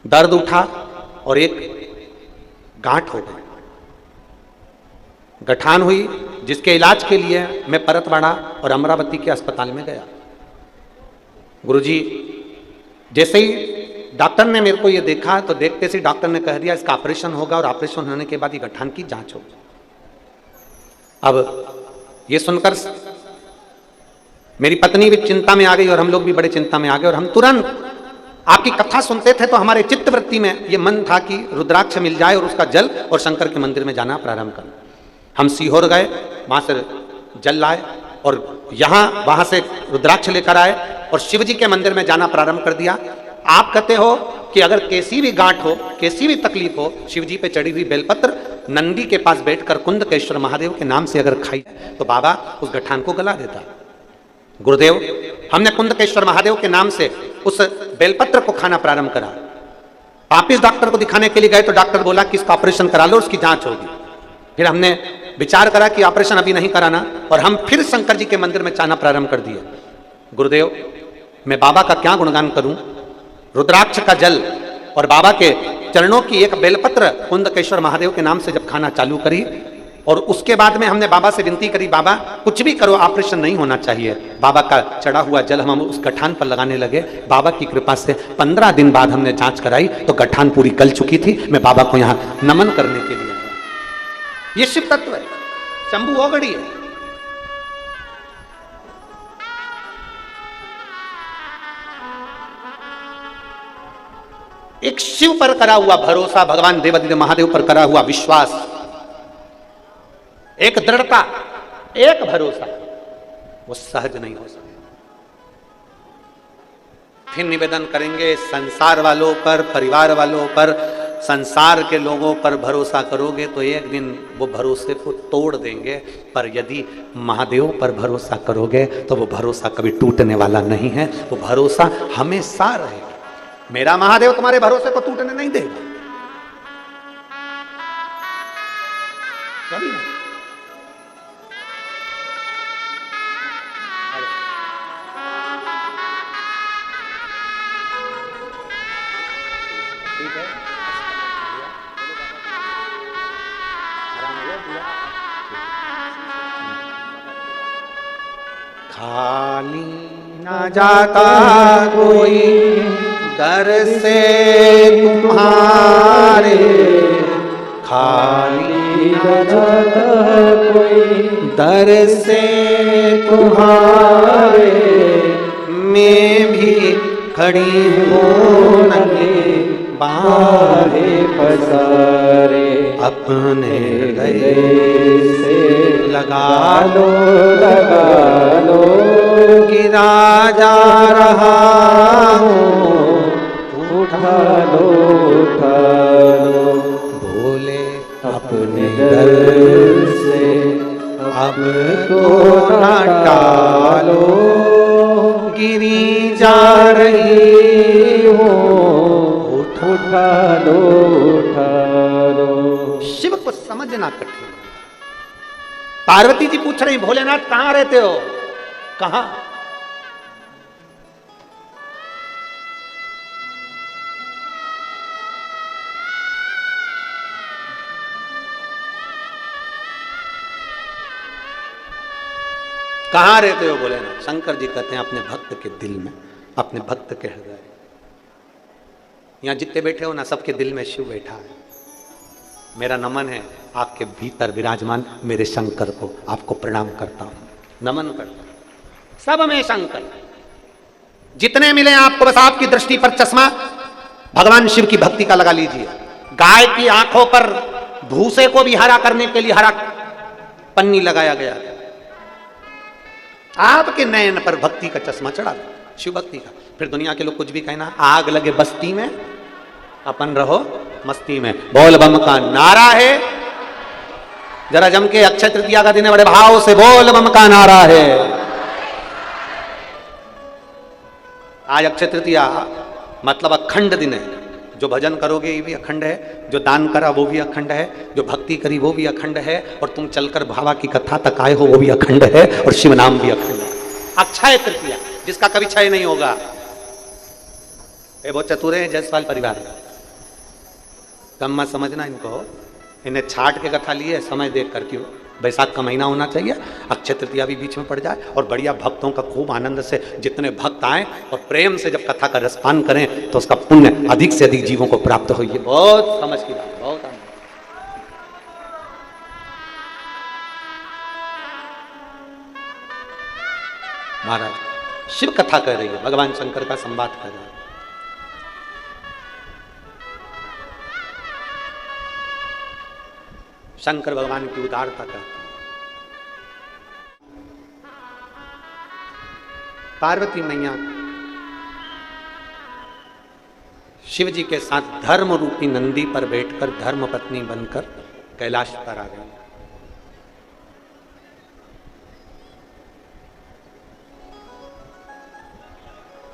[SPEAKER 1] दर्द उठा और एक गांठ हो गई, गठान हुई, जिसके इलाज के लिए मैं परतवाड़ा और अमरावती के अस्पताल में गया। गुरुजी, जैसे ही डॉक्टर ने मेरे को ये देखा, तो देखते से डॉक्टर ने कह दिया इसका ऑपरेशन होगा, और ऑपरेशन होने के बाद ये गठान की जांच होगी। अब ये सुनकर मेरी पत्नी भी चिंता में आ गई और हम लोग भी बड़े चिंता में आ गए। और हम तुरंत आपकी कथा सुनते थे तो हमारे चित्तवृत्ति में ये मन था कि रुद्राक्ष मिल जाए और उसका जल और शंकर के मंदिर में जाना प्रारंभ कर। हम सीहोर गए, वहां से जल लाए और यहाँ वहां से रुद्राक्ष लेकर आए और शिव जी के मंदिर में जाना प्रारंभ कर दिया। आप कहते हो कि अगर कैसी भी गांठ हो, कैसी भी तकलीफ हो, शिव जी पे चढ़ी हुई बेलपत्र नंदी के पास बैठकर कुंदकेश्वर महादेव के नाम से अगर खाई तो बाबा उस गठान को गला देता। गुरुदेव, हमने कुंदकेश्वर महादेव के नाम से उस बेलपत्र को खाना प्रारंभ करा। वापिस डॉक्टर को दिखाने के लिए गए तो डॉक्टर बोला कि इसका ऑपरेशन करा लो, उसकी जांच होगी। फिर हमने विचार करा कि ऑपरेशन अभी नहीं कराना और हम फिर शंकर जी के मंदिर में जाना प्रारंभ कर दिए। गुरुदेव, मैं बाबा का क्या गुणगान करूं। रुद्राक्ष का जल और बाबा के चरणों की एक बेलपत्र कुंदकेश्वर महादेव के नाम से जब खाना चालू करी, और उसके बाद में हमने बाबा से विनती करी, बाबा कुछ भी करो, ऑपरेशन नहीं होना चाहिए। बाबा का चढ़ा हुआ जल हम उस गठान पर लगाने लगे। बाबा की कृपा से 15 दिन बाद हमने जांच कराई तो गठान पूरी गल चुकी थी। मैं बाबा को यहाँ नमन करने के लिए आया। ये शिव तत्व है, शंभू ओगड़ी है। एक शिव पर करा हुआ भरोसा, भगवान देवादिदेव महादेव पर करा हुआ विश्वास, एक दृढ़ता, एक भरोसा, वो सहज नहीं हो सकता। फिर निवेदन करेंगे, संसार वालों पर, परिवार वालों पर, संसार के लोगों पर भरोसा करोगे तो एक दिन वो भरोसे को तोड़ देंगे, पर यदि महादेव पर भरोसा करोगे तो वो भरोसा कभी टूटने वाला नहीं है। वो भरोसा हमेशा रहेगा। मेरा महादेव तुम्हारे भरोसे को टूटने नहीं देगा, कभी नहीं। ठीक है, खाली न जाता कोई दर से तुम्हारे, खाली न जाता कोई दर से तुम्हारे, मैं भी खड़ी हूँ नंगे बाहे पसारे, अपने गले से लगा लो गिरा जा रहा हूँ, उठा लो भोले अपने दर से अब तो न टालो, गिरी जा रही हूँ, उठा लो। शिव को समझना कठिन। पार्वती जी पूछ रही, भोलेनाथ कहां रहते हो? कहां? कहां रहते हो भोलेनाथ? शंकर जी कहते हैं अपने भक्त के दिल में, अपने भक्त के हृदय। यहां जितने बैठे हो ना, सबके दिल में शिव बैठा है। मेरा नमन है आपके भीतर विराजमान मेरे शंकर को, आपको प्रणाम करता हूं, नमन करता हूं। सब में शंकर जितने मिले आपको, बस आपकी दृष्टि पर चश्मा भगवान शिव की भक्ति का लगा लीजिए। गाय की आंखों पर भूसे को भी हरा करने के लिए हरा पन्नी लगाया गया, आपके नयन पर भक्ति का चश्मा चढ़ा दो, शिव भक्ति का। फिर दुनिया के लोग कुछ भी कहना, आग लगे बस्ती में अपन रहो मस्ती में, बोल बम का नारा है। जरा जम के, अक्षय तृतीया का दिन है, बड़े भाव से बोल बम का नारा है। आज अक्षय तृतीया मतलब अखंड दिन है। जो भजन करोगे ये भी अखंड है, जो दान करा वो भी अखंड है, जो भक्ति करी वो भी अखंड है, और तुम चलकर भावा की कथा तक आए हो वो भी अखंड है, और शिव नाम भी अखंड है। अक्षय तृतीया जिसका कभी क्षय नहीं होगा। ये बहुत चतुर है जायसवाल परिवार, कम मत समझना इनको, इन्हें छाट के कथा लिए समय देख कर, क्यों बैसाख का महीना होना चाहिए, अक्षय तृतीया भी बीच में पड़ जाए, और बढ़िया भक्तों का खूब आनंद से जितने भक्त आए और प्रेम से जब कथा का रसपान करें तो उसका पुण्य अधिक से अधिक जीवों को प्राप्त हो। ये बहुत समझ की बात, बहुत आनंद। महाराज शिव कथा कर रही है, भगवान शंकर का संवाद कर रहा है। शंकर भगवान की उदारता का, पार्वती मैया शिव जी के साथ धर्म रूपी नंदी पर बैठकर धर्म पत्नी बनकर कैलाश पर आ गई।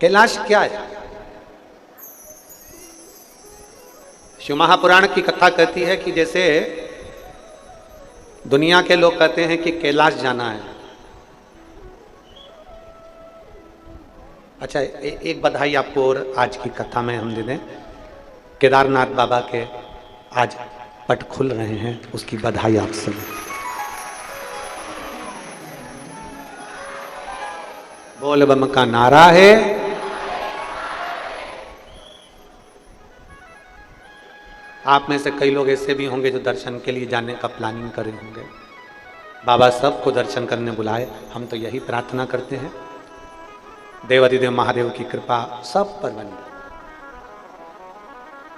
[SPEAKER 1] कैलाश क्या है? शिव महापुराण की कथा कहती है कि जैसे दुनिया के लोग कहते हैं कि कैलाश जाना है। अच्छा, एक बधाई आपको और आज की कथा में हम दे दें। केदारनाथ बाबा के आज पट खुल रहे हैं, उसकी बधाई आप सुने। बोल बम का नारा है। आप में से कई लोग ऐसे भी होंगे जो दर्शन के लिए जाने का प्लानिंग करे होंगे। बाबा सबको दर्शन करने बुलाए, हम तो यही प्रार्थना करते हैं देवाधिदेव महादेव की कृपा सब पर बने।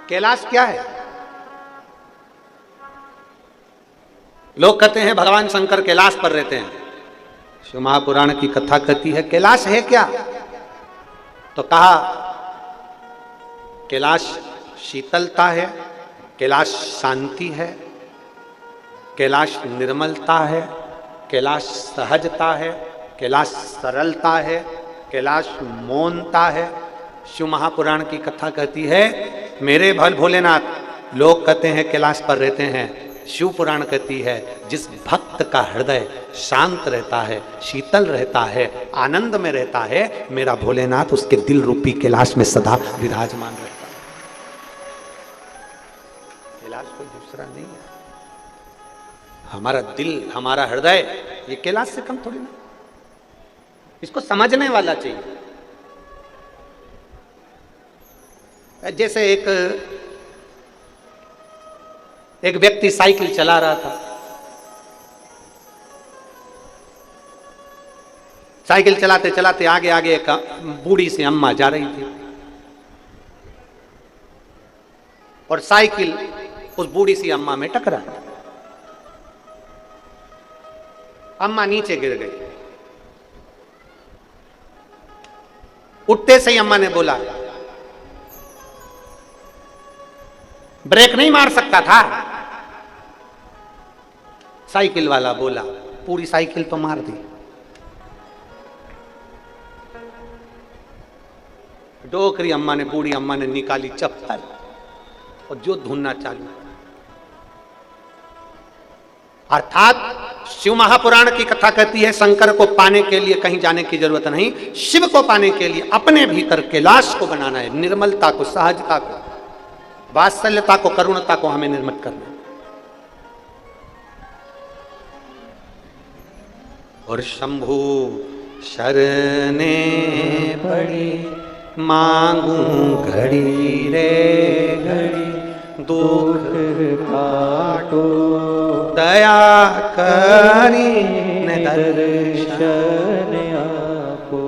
[SPEAKER 1] कैलाश क्या है? लोग कहते हैं भगवान शंकर कैलाश पर रहते हैं। शिव महापुराण की कथा कहती है कैलाश है क्या? तो कहा कैलाश शीतलता है, कैलाश शांति है, कैलाश निर्मलता है, कैलाश सहजता है, कैलाश सरलता है, कैलाश मौनता है, शिव महापुराण की कथा कहती है, मेरे भल भोलेनाथ, लोग कहते हैं कैलाश पर रहते हैं, शिव पुराण कहती है जिस भक्त का हृदय शांत रहता है, शीतल रहता है, आनंद में रहता है, मेरा भोलेनाथ उसके दिल रूपी कैलाश में सदा विराजमान रहता है। कैलाश कोई दूसरा नहीं है, हमारा दिल, हमारा हृदय, ये कैलाश से कम थोड़ी ना। इसको समझने वाला चाहिए। जैसे एक व्यक्ति साइकिल चला रहा था, साइकिल चलाते चलाते आगे आगे एक बूढ़ी सी अम्मा जा रही थी और साइकिल उस बूढ़ी सी अम्मा में टकरा, अम्मा नीचे गिर गई। उठते से ही अम्मा ने बोला, ब्रेक नहीं मार सकता था? साइकिल वाला बोला, पूरी साइकिल तो मार दी। डोकरी अम्मा ने, बूढ़ी अम्मा ने निकाली चप्पल और जो धुनना चालू। अर्थात शिव महापुराण की कथा कहती है शंकर को पाने के लिए कहीं जाने की जरूरत नहीं, शिव को पाने के लिए अपने भीतर कैलाश को बनाना है, निर्मलता को, सहजता को, वात्सल्यता को, करुणता को हमें निर्मित करना है। और शंभु शरणे पड़ी मांगू घड़ी रे घड़ी, दुख काटो दया करी दर्शन आपो।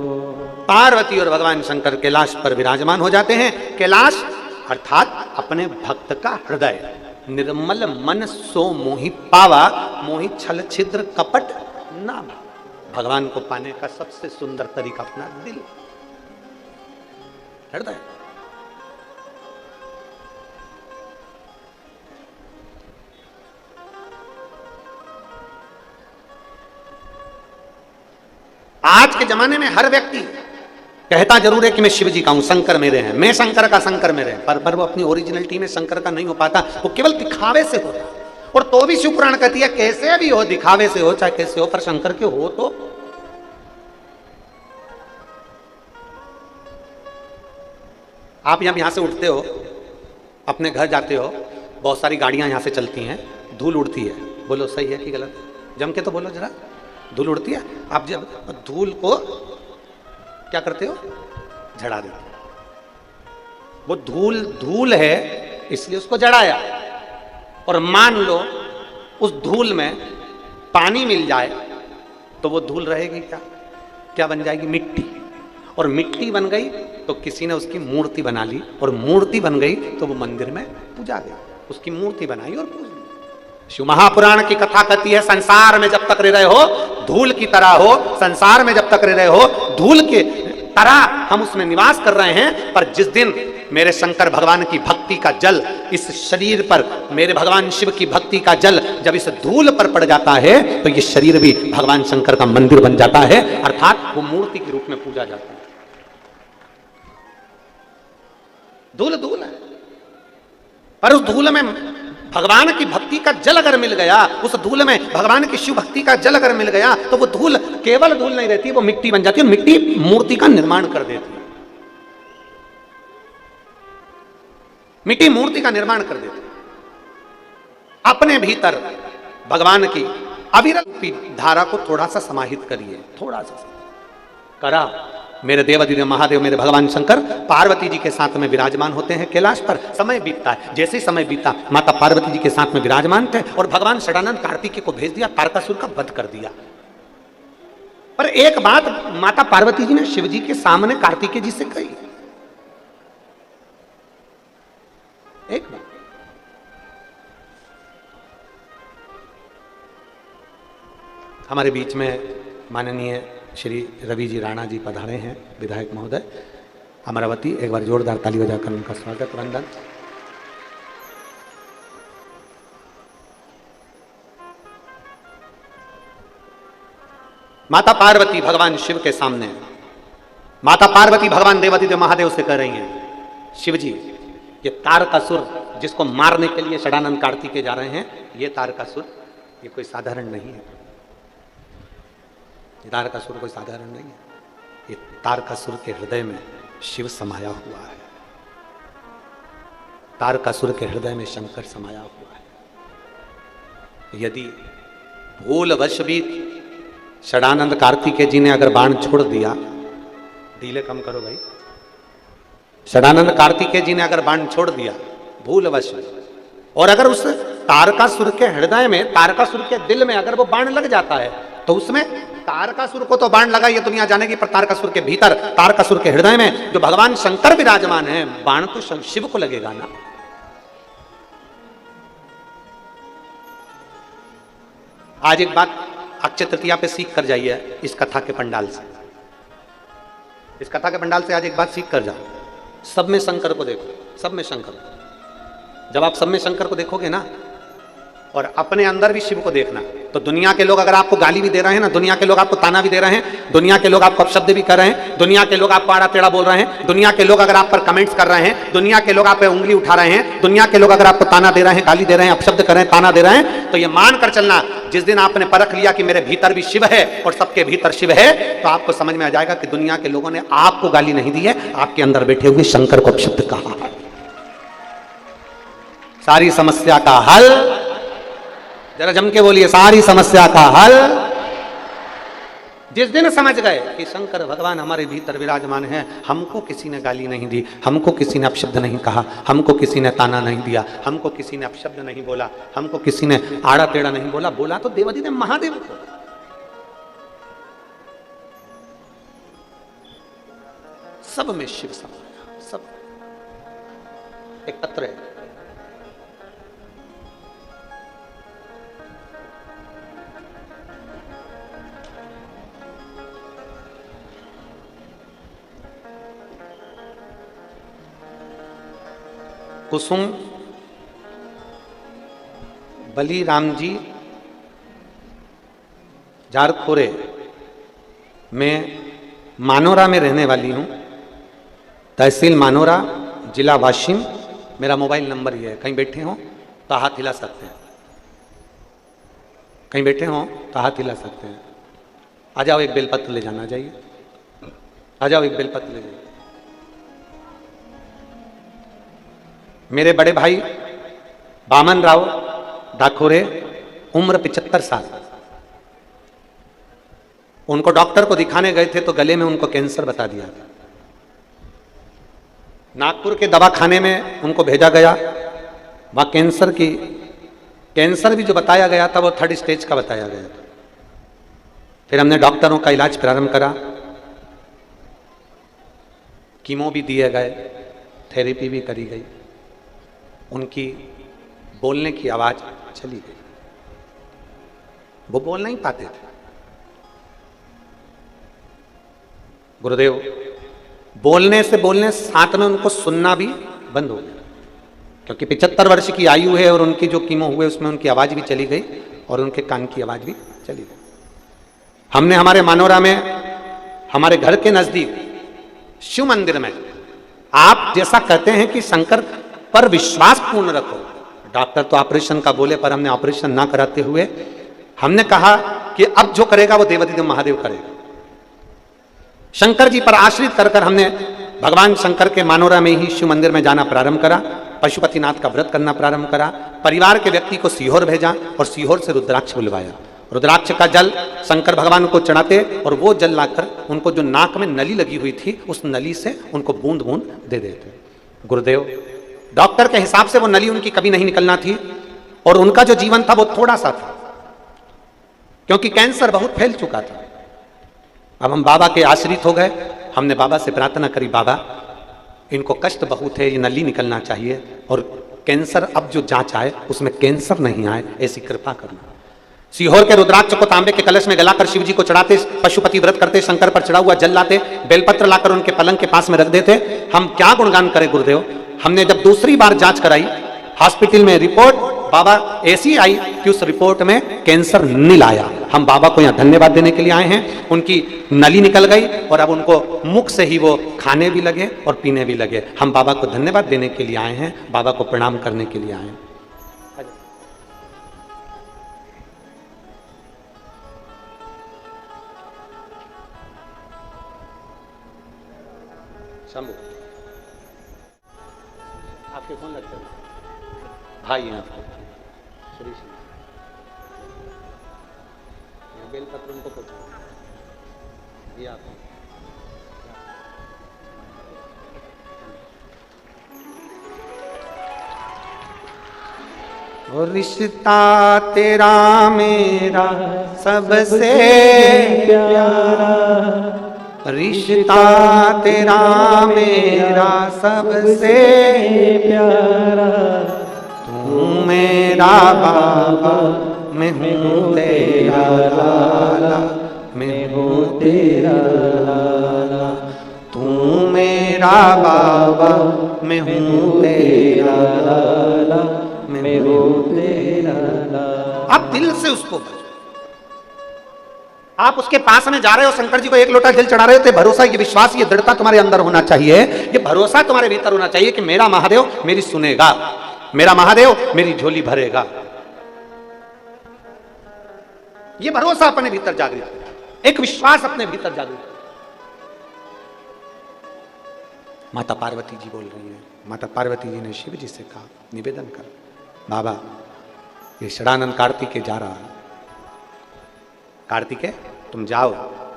[SPEAKER 1] पार्वती और भगवान शंकर कैलाश पर विराजमान हो जाते हैं। कैलाश अर्थात अपने भक्त का हृदय, निर्मल मन सो मोहि पावा, मोहि छल छिद्र कपट ना। भगवान को पाने का सबसे सुंदर तरीका अपना दिल, हृदय। आज के जमाने में हर व्यक्ति कहता जरूर है कि मैं शिव जी का हूं, शंकर मेरे हैं, मैं शंकर का, शंकर मेरे हैं, पर वो अपनी ओरिजिनलिटी में शंकर का नहीं हो पाता, वो केवल दिखावे से होता। और तो भी शिव पुराण कहती है कैसे भी हो, दिखावे से हो चाहे कैसे हो, पर शंकर के हो तो। आप यहां से उठते हो, अपने घर जाते हो, बहुत सारी गाड़ियां यहां से चलती हैं, धूल उड़ती है, बोलो सही है कि गलत? जम के तो बोलो जरा, धूल उड़ती है। आप जब धूल को क्या करते हो, झड़ा देते हो। वो धूल है इसलिए उसको जड़ाया, और मान लो उस धूल में पानी मिल जाए तो वो धूल रहेगी क्या? क्या बन जाएगी? मिट्टी। और मिट्टी बन गई तो किसी ने उसकी मूर्ति बना ली, और मूर्ति बन गई तो वो मंदिर में पूजा गई, उसकी मूर्ति बनाई और पूज ली। शिव महापुराण की कथा कहती है संसार में जब तक रह रहे हो धूल की तरह हो, संसार में जब तक रह रहे हो धूल के तरह हम उसमें निवास कर रहे हैं। पर जिस दिन मेरे शंकर भगवान की भक्ति का जल इस शरीर पर, मेरे भगवान शिव की भक्ति का जल जब इस धूल पर पड़ जाता है तो ये शरीर भी भगवान शंकर का मंदिर बन जाता है, अर्थात वो मूर्ति के रूप में पूजा जाता है। धूल धूल है, पर उस धूल में भगवान की भक्ति का जल अगर मिल गया, उस धूल में भगवान की शिव भक्ति का जल अगर मिल गया तो वो धूल केवल धूल नहीं रहती, वो मिट्टी बन जाती है, मिट्टी मूर्ति का निर्माण कर देती है। मिट्टी मूर्ति का निर्माण कर देती है। अपने भीतर भगवान की अविरत धारा को थोड़ा सा समाहित करिए, थोड़ा सा करा। मेरे देवाधिदेव महादेव, मेरे भगवान शंकर पार्वती जी के साथ में विराजमान होते हैं कैलाश पर। समय बीतता है, जैसे ही समय बीता माता पार्वती जी के साथ में विराजमान थे और भगवान षडानंद कार्तिकेय को भेज दिया, तारकासुर का वध कर दिया। पर एक बात माता पार्वती जी ने शिव जी के सामने कार्तिकेय जी से कही, एक बात, हमारे बीच में माननीय श्री रवि जी राणा जी पधारे हैं, विधायक महोदय अमरावती। एक बार जोरदार ताली बजाकर उनका स्वागत, वंदन। माता पार्वती भगवान शिव के सामने माता पार्वती भगवान देवादिदेव महादेव से कह रही हैं, शिव जी ये तारकासुर जिसको मारने के लिए षडानंद कार्तिकेय जा रहे हैं, ये तारकासुर ये कोई साधारण नहीं है। ये तारकासुर कोई साधारण नहीं है। ये तारकासुर के हृदय में शिव समाया हुआ है। तारकासुर के हृदय में शंकर समाया हुआ है। यदि भूलवश भी षडानंद कार्तिकेय जी ने अगर बाण छोड़ दिया, डीले कम करो भाई, षडानंद कार्तिकेय जी ने अगर बाण छोड़ दिया भूलवश, और अगर उस तारकासुर के हृदय में, तारकासुर के दिल में अगर वो बाण लग जाता है, तो उसमें तारकासुर को तो बाण लगा ये दुनिया जानेगी, पर तारकासुर के भीतर, तारकासुर के हृदय में जो भगवान शंकर विराजमान है, बाण तो शिव को लगेगा ना। आज एक बात अक्षय तृतीया पे सीख कर जाइए इस कथा के पंडाल से। इस कथा के पंडाल से आज एक बात सीख कर जाओ, सब में शंकर को देखो, सब में शंकर। जब आप सब में शंकर को देखोगे ना, और अपने अंदर भी शिव को देखना, तो दुनिया के लोग अगर आपको गाली भी दे रहे हैं ना, दुनिया के लोग आपको ताना भी दे रहे हैं, दुनिया के लोग आपको अपशब्द भी कर रहे हैं, दुनिया के लोग आपको आड़ा टेढ़ा बोल रहे हैं, दुनिया के लोग अगर आप पर कमेंट्स कर रहे हैं, दुनिया के लोग आप पे उंगली उठा रहे हैं, दुनिया के लोग अगर आपको ताना दे रहे हैं, गाली दे रहे हैं, अपशब्द कर रहे हैं, ताना दे रहे हैं, तो ये मान कर चलना, जिस दिन आपने परख लिया कि मेरे भीतर भी शिव है और सबके भीतर शिव है, तो आपको समझ में आ जाएगा कि दुनिया के लोगों ने आपको गाली नहीं दी है, आपके अंदर बैठे हुए शंकर को अपशब्द कहा है। सारी समस्या का हल, जरा जम के बोलिए, सारी समस्या का हल जिस दिन समझ गए कि शंकर भगवान हमारे भीतर विराजमान है, हमको किसी ने गाली नहीं दी, हमको किसी ने अपशब्द नहीं कहा, हमको किसी ने ताना नहीं दिया, हमको किसी ने अपशब्द नहीं बोला, हमको किसी ने आड़ा टेढ़ा नहीं बोला, बोला तो देवादिदेव महादेव को। सब में शिव समाया, सब एकत्र है। कुसुम बलीराम जी झारखोरे मैं मानोरा में रहने वाली हूँ, तहसील मानोरा, जिला वाशिम। मेरा मोबाइल नंबर ये है, कहीं बैठे हो तो हाथ हिला सकते हैं, कहीं बैठे हो तो हाथ हिला सकते हैं। आ जाओ, एक बेलपत्र ले जाना चाहिए, आ जाओ एक बेलपत्र ले जाइए। मेरे बड़े भाई बामन राव डाकोरे, उम्र 75 साल। उनको डॉक्टर को दिखाने गए थे तो गले में उनको कैंसर बता दिया। नागपुर के दवाखाने में उनको भेजा गया, वहां कैंसर भी जो बताया गया था वो 3rd स्टेज का बताया गया था। फिर हमने डॉक्टरों का इलाज प्रारंभ करा, कीमो भी दिए गए, थेरेपी भी करी गई, उनकी बोलने की आवाज चली गई, वो बोल नहीं पाते थे। गुरुदेव बोलने साथ में उनको सुनना भी बंद हो गया, क्योंकि 75 वर्ष की आयु है और उनकी जो कीमो हुए उसमें उनकी आवाज भी चली गई और उनके कान की आवाज भी चली गई। हमने हमारे मानोरा में, हमारे घर के नजदीक शिव मंदिर में, आप जैसा कहते हैं कि शंकर पर विश्वास पूर्ण रखो, डॉक्टर तो ऑपरेशन का बोले, पर हमने ऑपरेशन ना कराते हुए हमने कहा कि अब जो करेगा वो देवादिदेव महादेव करेगा। शंकर जी पर आश्रित कर हमने भगवान शंकर के मानोरा में ही शिव मंदिर में जाना प्रारंभ करा, पशुपतिनाथ का व्रत करना प्रारंभ करा, परिवार के व्यक्ति को सीहोर भेजा और सीहोर से रुद्राक्ष बुलवाया। रुद्राक्ष का जल शंकर भगवान को चढ़ाते और वो जल लाकर उनको जो नाक में नली लगी हुई थी उस नली से उनको बूंद बूंद दे देते। गुरुदेव डॉक्टर के हिसाब से वो नली उनकी कभी नहीं निकलना थी और उनका जो जीवन था वो थोड़ा सा था, क्योंकि कैंसर बहुत फैल चुका था। अब हम बाबा के आश्रित हो गए, हमने बाबा से प्रार्थना करी, बाबा इनको कष्ट बहुत है, ये नली निकलना चाहिए और कैंसर अब जो जांच आए उसमें कैंसर नहीं आए, ऐसी कृपा करना। सीहोर के रुद्राक्ष को तांबे के कलश में गलाकर शिव जी को चढ़ाते, पशुपति व्रत करते, शंकर पर चढ़ा हुआ जल लाते, बेलपत्र लाकर उनके पलंग के पास में रख देते। हम क्या गुणगान करें गुरुदेव। हमने जब दूसरी बार जांच कराई हॉस्पिटल में, रिपोर्ट बाबा ऐसी आई कि उस रिपोर्ट में कैंसर नील आया। हम बाबा को यहाँ धन्यवाद देने के लिए आए हैं। उनकी नली निकल गई और अब उनको मुख से ही वो खाने भी लगे और पीने भी लगे। हम बाबा को धन्यवाद देने के लिए आए हैं, बाबा को प्रणाम करने के लिए आए हैं। शंभू आपके कौन लगते हैं? भाई हैं आपके श्री श्री बेलपत्र उनको पूछो, ये आप और रिश्ता तेरा मेरा सबसे प्यारा, रिश्ता तेरा मेरा सबसे प्यारा, तू मेरा बाबा मैं हूँ तेरा लाला, मैं हूँ तेरा लाला, तू मेरा बाबा मैं हूँ तेरा लाला, मैं हूँ तेरा लाला। आप दिल से उसको, आप उसके पास में जा रहे हो, शंकर जी को एक लोटा जल चढ़ा रहे हो, तो भरोसा, ये विश्वास, ये दृढ़ता तुम्हारे अंदर होना चाहिए, ये भरोसा तुम्हारे भीतर होना चाहिए कि मेरा महादेव मेरी सुनेगा, मेरा महादेव मेरी झोली भरेगा। ये भरोसा अपने भीतर जागृत करें, एक विश्वास अपने भीतर जागृत करें। माता पार्वती जी बोल रही है, माता पार्वती जी ने शिव जी से कहा, निवेदन कर बाबा, ये षडानंद कार्तिकेय जा रहा है, कार्तिकेय तुम जाओ,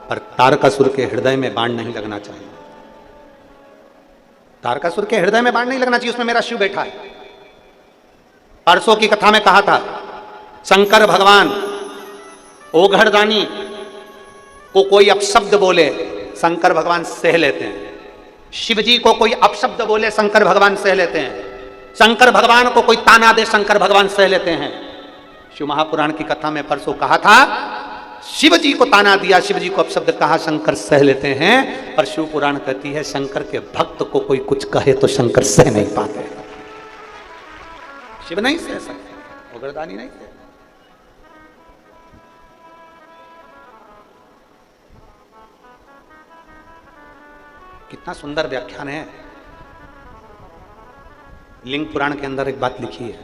[SPEAKER 1] पर तारकासुर के हृदय में बाण नहीं लगना चाहिए, तारकासुर के हृदय में बाण नहीं लगना चाहिए, उसमें मेरा शिव बैठा है। परसों की कथा में कहा था, शंकर भगवान ओघड़दानी को कोई अपशब्द बोले शंकर भगवान सह लेते हैं, शिव जी को कोई अपशब्द बोले शंकर भगवान सह लेते हैं, शंकर भगवान को कोई ताना दे शंकर भगवान सह लेते हैं। शिव महापुराण की कथा में परसों कहा था, शिव जी को ताना दिया, शिव जी को अपशब्द कहा, शंकर सह लेते हैं। पर शिव पुराण कहती है, शंकर के भक्त को कोई कुछ कहे तो शंकर सह नहीं पाते, शिव नहीं सह सकते, ओघड़दानी नहीं सह। कितना सुंदर व्याख्यान है। लिंग पुराण के अंदर एक बात लिखी है,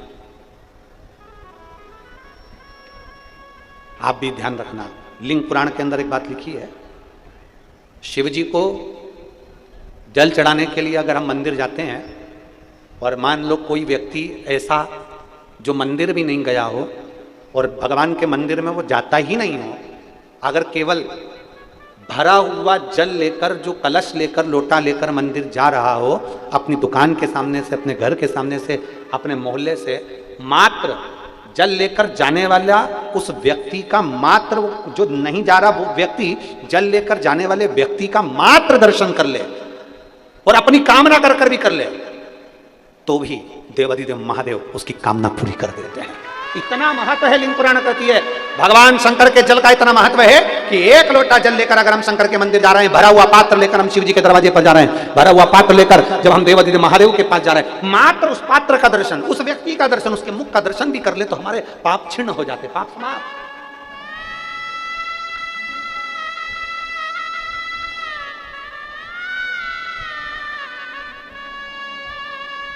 [SPEAKER 1] आप भी ध्यान रखना। लिंग पुराण के अंदर एक बात लिखी है, शिव जी को जल चढ़ाने के लिए अगर हम मंदिर जाते हैं और मान लो कोई व्यक्ति ऐसा जो मंदिर भी नहीं गया हो और भगवान के मंदिर में वो जाता ही नहीं हो, अगर केवल भरा हुआ जल लेकर, जो कलश लेकर, लोटा लेकर मंदिर जा रहा हो, अपनी दुकान के सामने से, अपने घर के सामने से, अपने मोहल्ले से मात्र जल लेकर जाने वाला उस व्यक्ति का मात्र, जो नहीं जा रहा वो व्यक्ति जल लेकर जाने वाले व्यक्ति का मात्र दर्शन कर ले और अपनी कामना कर कर भी कर ले, तो भी देवाधिदेव महादेव उसकी कामना पूरी कर देते हैं। इतना महत्व है, लिंग पुराण कहती है, भगवान शंकर के जल का इतना महत्व है कि एक लोटा जल लेकर अगर हम शंकर के मंदिर जा रहे हैं, भरा हुआ पात्र लेकर हम शिव जी के दरवाजे पर जा रहे हैं, भरा हुआ पात्र लेकर जब हम देवाधिदेव महादेव के पास जा रहे हैं, मात्र उस पात्र का दर्शन, उस व्यक्ति का दर्शन, उसके मुख का दर्शन भी कर ले तो हमारे पाप क्षीण हो जाते, पाप समाप्त।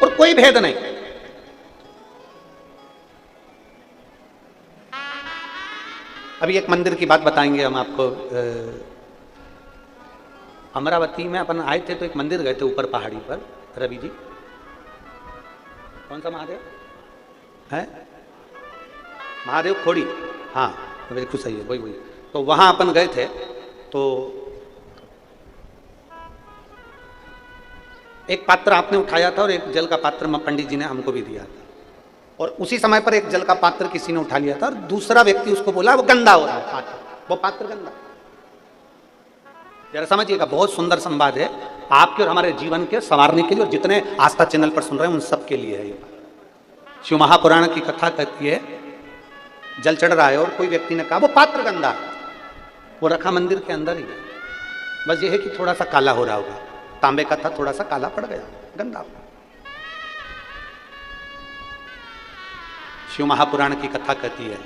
[SPEAKER 1] और कोई भेद नहीं। अभी एक मंदिर की बात बताएंगे हम आपको। अमरावती में अपन आए थे तो एक मंदिर गए थे ऊपर पहाड़ी पर, रवि जी, कौन सा महादेव है? महादेव खोड़ी, हाँ बिल्कुल सही है, वही वही। तो वहां अपन गए थे, तो एक पात्र आपने उठाया था और एक जल का पात्र पंडित जी ने हमको भी दिया था, और उसी समय पर एक जल का पात्र किसी ने उठा लिया था और दूसरा व्यक्ति उसको बोला वो गंदा हो रहा है पात्र, वो पात्र गंदा। जरा समझिएगा, बहुत सुंदर संवाद है आपके और हमारे जीवन के संवारने के लिए, और जितने आस्था चैनल पर सुन रहे हैं उन सब के लिए है ये। शिव महापुराण की कथा कहती है, जल चढ़ रहा है और कोई व्यक्ति ने कहा वो पात्र गंदा है, वो रखा मंदिर के अंदर ही है, बस ये है कि थोड़ा सा काला हो रहा होगा, तांबे का था, थोड़ा सा काला पड़ गया, गंदा। शिव महापुराण की कथा कहती है,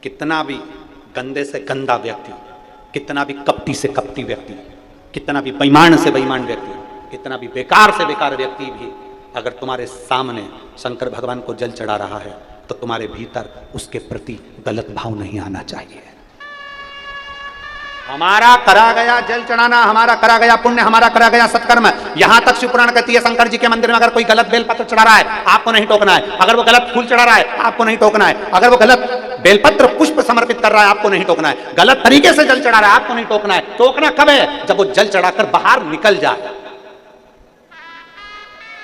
[SPEAKER 1] कितना भी गंदे से गंदा व्यक्ति, कितना भी कपटी से कपटी व्यक्ति, कितना भी बेईमान से बेईमान व्यक्ति, कितना भी बेकार से बेकार व्यक्ति भी अगर तुम्हारे सामने शंकर भगवान को जल चढ़ा रहा है तो तुम्हारे भीतर उसके प्रति गलत भाव नहीं आना चाहिए। हमारा करा गया जल चढ़ाना, हमारा करा गया पुण्य, हमारा करा गया सत्कर्म। यहां तक शिवपुराण कहती है शंकर जी के मंदिर में अगर कोई गलत बेलपत्र चढ़ा रहा है आपको नहीं टोकना है, अगर वो गलत फूल चढ़ा रहा है आपको नहीं टोकना है, अगर वो गलत बेलपत्र पुष्प समर्पित कर रहा है आपको नहीं टोकना है, गलत तरीके से जल चढ़ा रहा है आपको नहीं टोकना है। टोकना कब है? जब वो जल चढ़ाकर बाहर निकल जाए।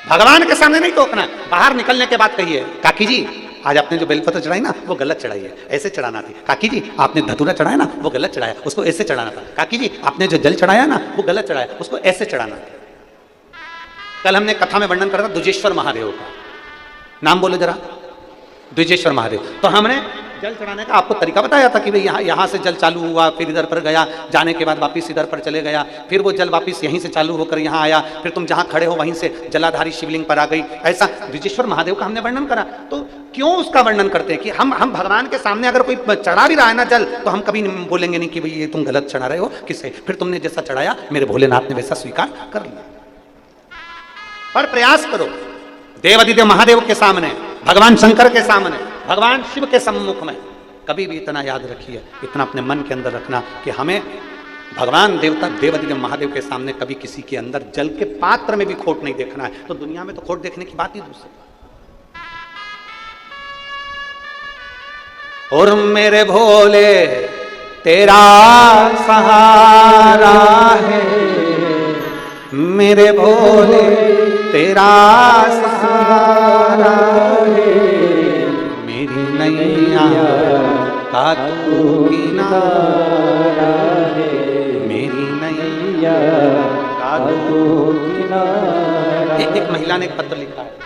[SPEAKER 1] भगवान के सामने नहीं टोकना, बाहर निकलने के बाद कहिए, काकी जी आज आपने जो बेलपत्र चढ़ाई ना वो गलत चढ़ाई है, ऐसे चढ़ाना थी। काकी जी आपने धतूरा चढ़ाया ना वो गलत चढ़ाया, उसको ऐसे चढ़ाना था। काकी जी आपने जो जल चढ़ाया ना वो गलत चढ़ाया, उसको ऐसे चढ़ाना था। कल हमने कथा में वर्णन करा था द्विजेश्वर महादेव का, नाम बोलो जरा, द्विजेश्वर महादेव। तो हमने जल चढ़ाने का आपको तरीका बताया था कि भाई यहाँ से जल चालू हुआ, फिर इधर पर गया, जाने के बाद वापिस इधर पर चले गया, फिर वो जल वापिस यहीं से चालू होकर यहाँ आया, फिर तुम जहाँ खड़े हो वहीं से जलाधारी शिवलिंग पर आ गई। ऐसा द्विजेश्वर महादेव का हमने वर्णन करा। तो क्यों उसका वर्णन करते हैं कि हम भगवान के सामने अगर कोई चढ़ा भी रहा है ना जल तो हम कभी बोलेंगे नहीं कि भाई ये तुम गलत चढ़ा रहे हो, किससे? फिर तुमने जैसा चढ़ाया मेरे भोलेनाथ ने वैसा स्वीकार कर लिया। पर प्रयास करो देवादिदेव महादेव के सामने, भगवान शंकर के सामने, भगवान शिव के सम्मुख में कभी भी इतना याद रखिए, इतना अपने मन के अंदर रखना कि हमें भगवान देवता देवादिदेव महादेव के सामने कभी किसी के अंदर जल के पात्र में भी खोट नहीं देखना है। तो दुनिया में तो खोट देखने की बात ही दूसरी। और मेरे भोले तेरा सहारा है, मेरे भोले तेरा सहारा है, मेरी नैया का तू किनारा है, मेरी नैया का तू किनारा। एक महिला ने एक पत्र लिखा है,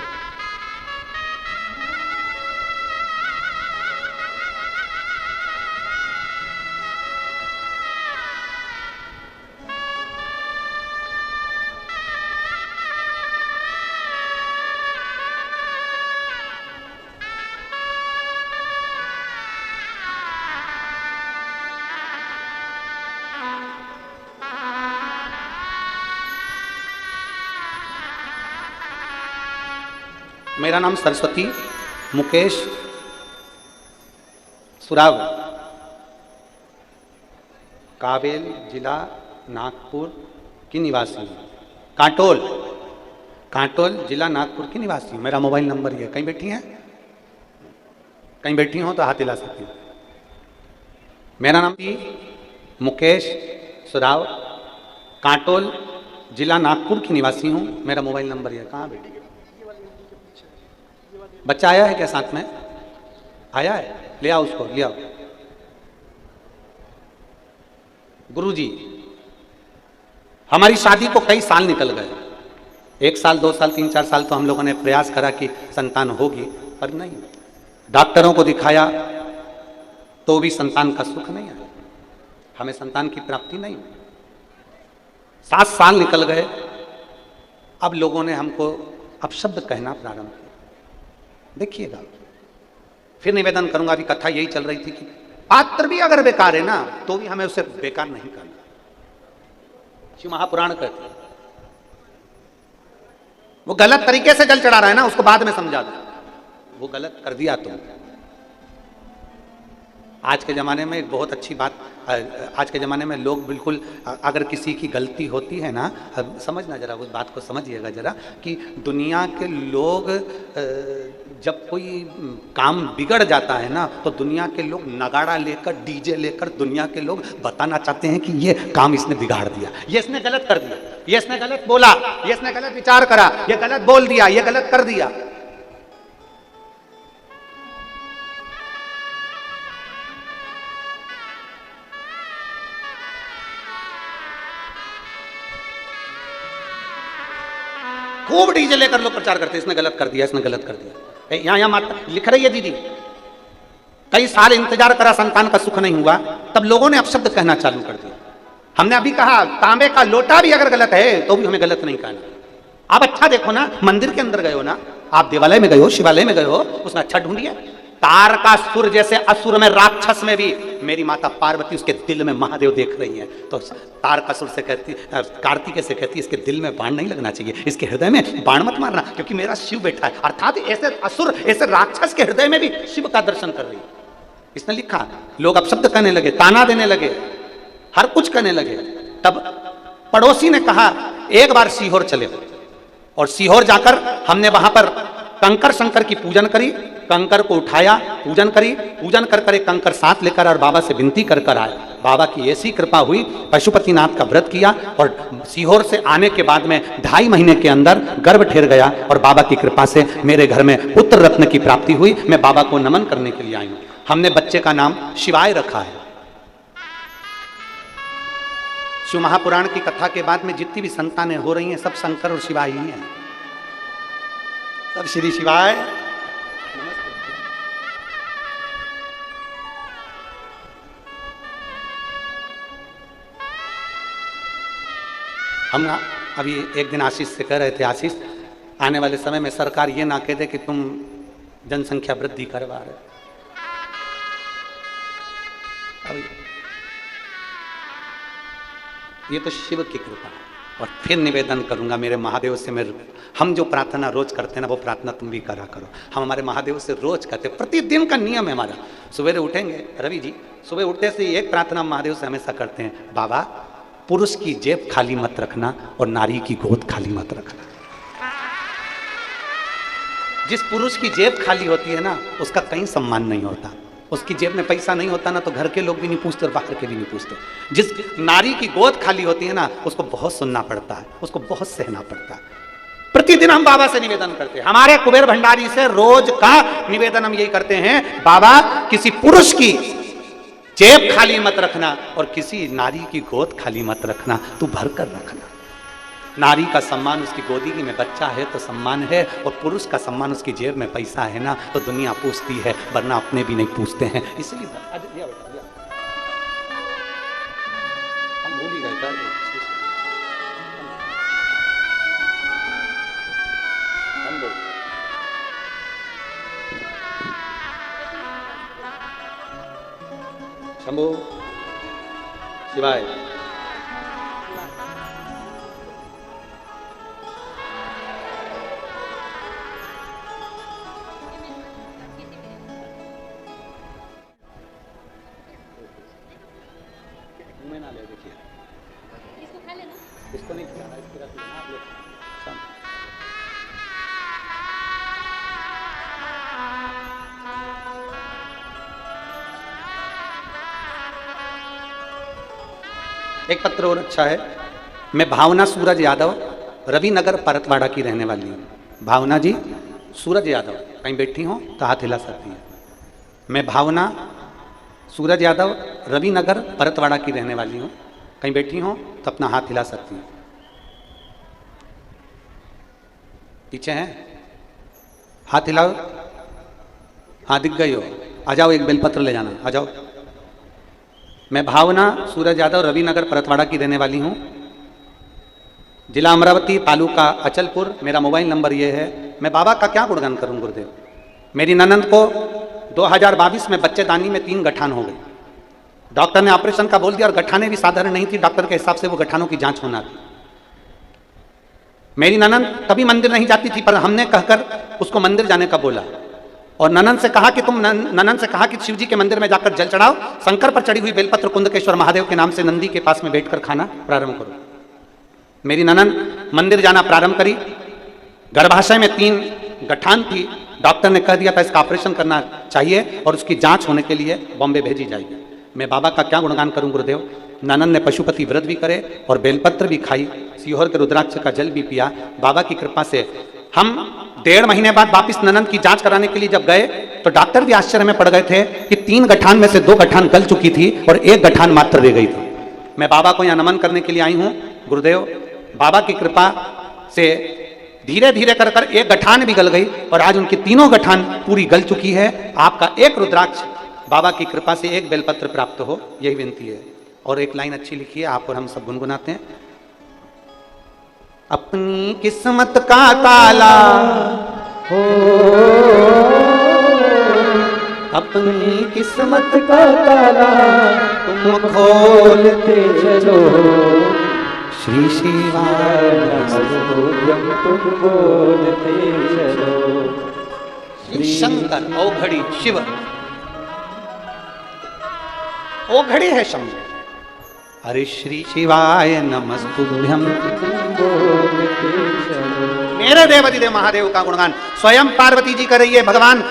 [SPEAKER 1] मेरा नाम सरस्वती मुकेश सुराव, कावेल जिला नागपुर की निवासी हूँ। कांटोल जिला नागपुर की निवासी हूँ। मेरा मोबाइल नंबर ये, कहीं बैठी हैं, कहीं बैठी हो तो हाथ हिला सकती हूँ। मेरा नाम मुकेश सुराव, कांटोल जिला नागपुर की निवासी हूँ। मेरा मोबाइल नंबर ये, कहाँ बैठी? बच्चा आया है क्या साथ में? आया है, ले आओ उसको, ले आओ। गुरुजी हमारी शादी को कई साल निकल गए, 1 साल 2 साल 3 4 साल तो हम लोगों ने प्रयास करा कि संतान होगी, पर नहीं। डॉक्टरों को दिखाया तो भी संतान का सुख नहीं आया, हमें संतान की प्राप्ति नहीं हुई। 7 साल निकल गए, अब लोगों ने हमको अपशब्द कहना प्रारंभ किया। देखिएगा, फिर निवेदन करूंगा, अभी कथा यही चल रही थी कि पात्र भी अगर बेकार है ना तो भी हमें उसे बेकार नहीं करना। शिव महापुराण कहते हैं वो गलत तरीके से जल चढ़ा रहा है ना, उसको बाद में समझा दो, वो गलत कर दिया तुम। आज के ज़माने में एक बहुत अच्छी बात, आज के ज़माने में लोग बिल्कुल, अगर किसी की गलती होती है ना, समझना जरा, उस बात को समझिएगा जरा, कि दुनिया के लोग जब कोई काम बिगड़ जाता है ना तो दुनिया के लोग नगाड़ा लेकर, डीजे लेकर दुनिया के लोग बताना चाहते हैं कि ये काम इसने बिगाड़ दिया, ये इसने गलत कर दिया, ये इसने गलत बोला, ये इसने गलत विचार करा, ये गलत बोल दिया, ये गलत कर दिया। खूब डीजे लेकर लोग प्रचार करते हैं, इसने गलत कर दिया, इसने गलत कर दिया। यहाँ माता लिख रही है दीदी, कई साल इंतजार करा, संतान का सुख नहीं हुआ, तब लोगों ने अपशब्द कहना चालू कर दिया। हमने अभी कहा तांबे का लोटा भी अगर गलत है तो भी हमें गलत नहीं कहना। आप अच्छा देखो ना, मंदिर के अंदर गए हो ना, आप देवालय में गए हो, शिवालय में गए हो, उसमें अच्छा ढूंढिए। तारकासुर जैसे असुर में, राक्षस में भी मेरी माता पार्वती उसके दिल में महादेव देख रही है। तो तारकासुर से कहती, कार्तिकेय से कहती, इसके दिल में बाण नहीं लगना चाहिए, इसके हृदय में बाण मत मारना, क्योंकि मेरा शिव बैठा है। अर्थात ऐसे असुर, ऐसे राक्षस के हृदय में भी शिव का दर्शन कर रही है। इसने लिखा। लोग अपशब्द कहने लगे, ताना देने लगे, हर कुछ करने लगे। तब पड़ोसी ने कहा एक बार सीहोर चले, और सीहोर जाकर हमने वहां पर कंकर शंकर की पूजन करी, कंकर को उठाया, पूजन करी, पूजन कर कर कंकर साथ लेकर और बाबा से विनती कर कर आए। बाबा की ऐसी कृपा हुई, पशुपतिनाथ का व्रत किया, और सीहोर से आने के बाद में 2.5 महीने के अंदर गर्भ ठहर गया, और बाबा की कृपा से मेरे घर में पुत्र रत्न की प्राप्ति हुई। मैं बाबा को नमन करने के लिए आई हूं। हमने बच्चे का नाम शिवाय रखा है। शिव महापुराण की कथा के बाद में जितनी भी संतानें हो रही हैं, सब शंकर और शिवाय ही हैं, सब श्री शिवाय। हम अभी एक दिन आशीष से कह रहे थे, आशीष आने वाले समय में सरकार ये ना कह दे कि तुम जनसंख्या वृद्धि करवा रहे। अभी ये तो शिव की कृपा है। और फिर निवेदन करूंगा मेरे महादेव से, हम जो प्रार्थना रोज करते हैं ना, वो प्रार्थना तुम भी करा करो। हम हमारे महादेव से रोज करते, प्रतिदिन का नियम है हमारा। सुबह उठेंगे, रवि जी सुबह उठते से एक प्रार्थना महादेव से हमेशा करते हैं, बाबा पुरुष की जेब खाली मत रखना और नारी की गोद खाली मत रखना। जिस पुरुष की जेब खाली होती है ना, उसका कहीं सम्मान नहीं होता। उसकी जेब में पैसा नहीं होता ना, तो घर के लोग भी नहीं पूछते और बाहर के भी नहीं पूछते। जिस नारी की गोद खाली होती है ना, उसको बहुत सुनना पड़ता है, उसको बहुत सहना पड़ता है। प्रतिदिन हम बाबा से निवेदन करते हैं, हमारे कुबेर भंडारी से रोज का निवेदन हम यही करते हैं, बाबा किसी पुरुष की जेब खाली मत रखना और किसी नारी की गोद खाली मत रखना, तू भर कर रखना। नारी का सम्मान उसकी गोदी में बच्चा है तो सम्मान है, और पुरुष का सम्मान उसकी जेब में पैसा है ना, तो दुनिया पूछती है, वरना अपने भी नहीं पूछते हैं। इसलिए हम भूल ही गए था। शंभो शिवाय। इसको नहीं खिलाना, इसको रख लेना आप लोग। एक पत्र और अच्छा है। मैं भावना सूरज यादव, रविनगर परतवाड़ा की रहने वाली हूँ। भावना जी सूरज यादव कहीं बैठी हो तो हाथ हिला सकती है। मैं भावना सूरज यादव, रविनगर परतवाड़ा की रहने वाली हूँ। कहीं बैठी हो तो अपना हाथ हिला सकती हैं। पीछे हैं, हाथ हिलाओ। हाँ दिख गई हो, आ जाओ, एक बेलपत्र ले जाना, आ जाओ। मैं भावना सूरज यादव, रविनगर परतवाड़ा की रहने वाली हूँ, जिला अमरावती, तालुका अचलपुर। मेरा मोबाइल नंबर ये है। मैं बाबा का क्या गुणगान करूँ गुरुदेव। मेरी ननंद को 2022 में बच्चेदानी में 3 गठान हो गई। डॉक्टर ने ऑपरेशन का बोल दिया, और गठाने भी साधारण नहीं थी, डॉक्टर के हिसाब से वो गठानों की जांच होना थी। मेरी ननंद कभी मंदिर नहीं जाती थी, पर हमने कहकर उसको मंदिर जाने का बोला, और ननंद से कहा कि ननंद से कहा कि शिव जी के मंदिर में जाकर जल चढ़ाओ, शंकर पर चढ़ी हुई बेलपत्र कुंदकेश्वर महादेव के नाम से नंदी के पास में बैठकर खाना प्रारंभ करो। मेरी ननंद मंदिर जाना प्रारंभ करी। गर्भाशय में 3 गठान थी। डॉक्टर ने कह दिया था इसका ऑपरेशन करना चाहिए और उसकी जांच होने के लिए बॉम्बे भेजी जाएगी। मैं बाबा का क्या गुणगान करूं गुरुदेव। ननंद ने पशुपति व्रत भी करे और बेलपत्र भी खाई, सीहोर के रुद्राक्ष का जल भी पिया। बाबा की कृपा से हम 1.5 महीने बाद वापिस ननंद की जांच कराने के लिए जब गए, तो डॉक्टर भी आश्चर्य में पड़ गए थे कि 3 गठान में से 2 गठान गल चुकी थी और 1 गठान मात्र रह गई थी। मैं बाबा को यहाँ नमन करने के लिए आई हूँ गुरुदेव। बाबा की कृपा से धीरे धीरे कर कर 1 गठान भी गल गई और आज उनकी 3 गठान पूरी गल चुकी है। आपका 1 रुद्राक्ष बाबा की कृपा से 1 बेलपत्र प्राप्त हो, यही विनती है। और एक लाइन अच्छी लिखी है, आप और हम सब गुनगुनाते हैं। अपनी किस्मत का ताला
[SPEAKER 2] हो अपनी किस्मत का ताला तुम खोलते चलो।
[SPEAKER 1] श्री शिवाय
[SPEAKER 2] नमस्तुभ्यं तुम बोलते चलो।
[SPEAKER 1] शंकर औघड़ी शिव, औघड़ी है शंकर। अरे श्री शिवाय नमस्तुभ्यं मेरे देवाधिदेव महादेव का गुणगान स्वयं पार्वती जी कर रही है। भगवान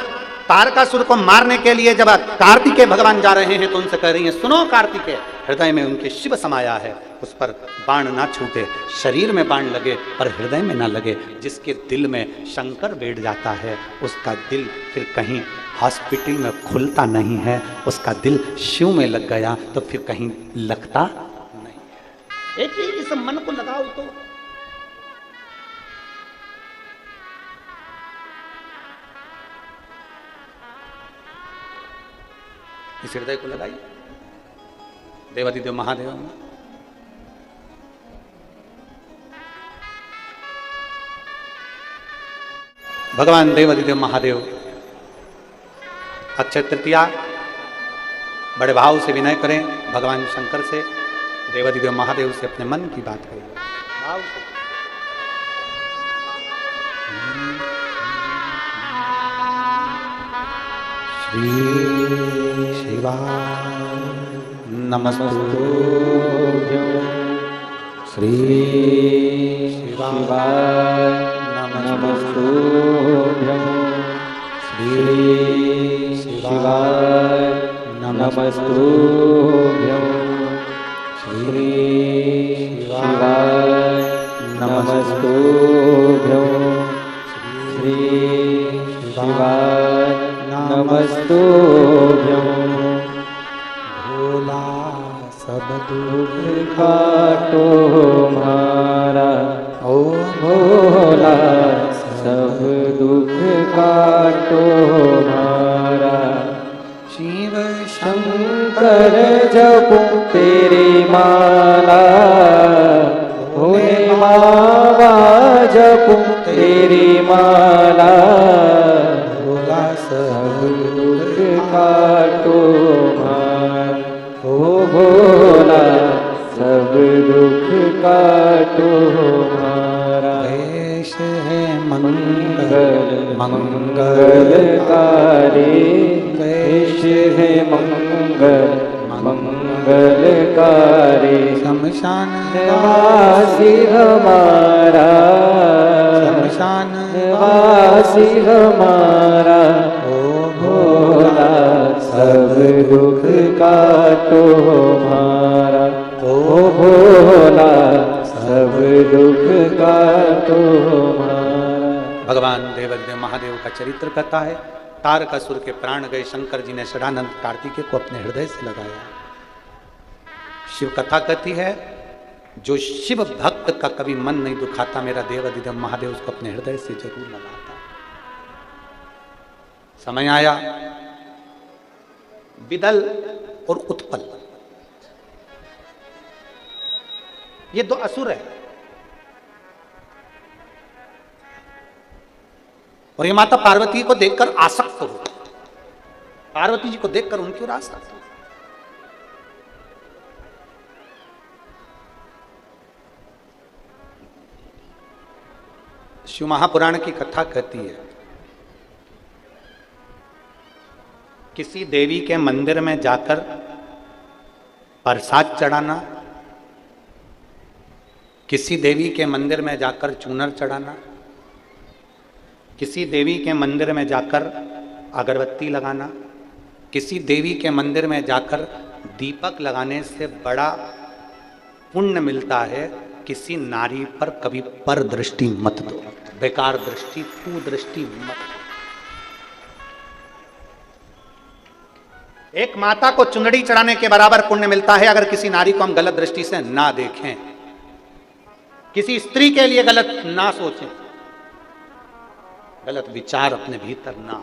[SPEAKER 1] तारकासुर को मारने के लिए जब कार्तिकेय भगवान जा रहे हैं तो उनसे कह रही हैं, सुनो कार्तिकेय, हृदय में उनके शिव समाया है, उस पर बाण ना छूटे, शरीर में बाण लगे पर हृदय में ना लगे। जिसके दिल में शंकर बैठ जाता है उसका दिल फिर कहीं हॉस्पिटल में खुलता नहीं है, उसका दिल शिव में लग गया तो फिर कहीं लगता नहीं। एक ही इस मन को लगाओ तो इस हृदय को लगाइए देवाधिदेव महादेव में। भगवान देवाधिदेव महादेव अक्षय तृतीया बड़े भाव से विनय करें भगवान शंकर से, देवाधिदेव महादेव से अपने मन की बात करें भाव से। श्री शिवाय नमस्तुभ्यं श्री शिवाय नमस्तुभ्यं श्री शिवाय नमस्तुभ्यं श्री शिवाय नमस्तुभ्यं श्री शिवाय नमस्तुभ्यं। भोला सब दुख काटो मारा, ओ भोला सब दुख काटो मारा। शिव शंकर जपो तेरी माला, भोले बाबा जपो तेरी माला। सब दुख काटो मार, ओ भोला सब दुख काटो मारा। वेश है मंगल मंगलकारी, वेश है मंगल मंगलकारी। शमशान वासी हमारा, शमशान वासी हमारा। ओ भोला सब दुख काटो हमारा, ओ भोला सब दुख काटो हमारा। भगवान देवाधिदेव महादेव का चरित्र कहता है, तारकासुर के प्राण गए, शंकर जी ने षडानंद कार्तिकेय को अपने हृदय से लगाया। शिव कथा कहती है, जो शिव भक्त का कभी मन नहीं दुखाता, मेरा देवाधिदेव महादेव उसको अपने हृदय से जरूर लगाता। समय आया, विदल और उत्पल ये दो असुर है और ये माता पार्वती को देखकर आसक्त हो, पार्वती जी को देखकर उनकी ओर आसक्त। शिव महापुराण की कथा कहती है, किसी देवी के मंदिर में जाकर प्रसाद चढ़ाना, किसी देवी के मंदिर में जाकर चूनर चढ़ाना, किसी देवी के मंदिर में जाकर अगरबत्ती लगाना, किसी देवी के मंदिर में जाकर दीपक लगाने से बड़ा पुण्य मिलता है। किसी नारी पर कभी पर दृष्टि मत दो, बेकार दृष्टि, कुदृष्टि मत। एक माता को चुनरी चढ़ाने के बराबर पुण्य मिलता है अगर किसी नारी को हम गलत दृष्टि से ना देखें, किसी स्त्री के लिए गलत ना सोचें, गलत विचार अपने भीतर ना।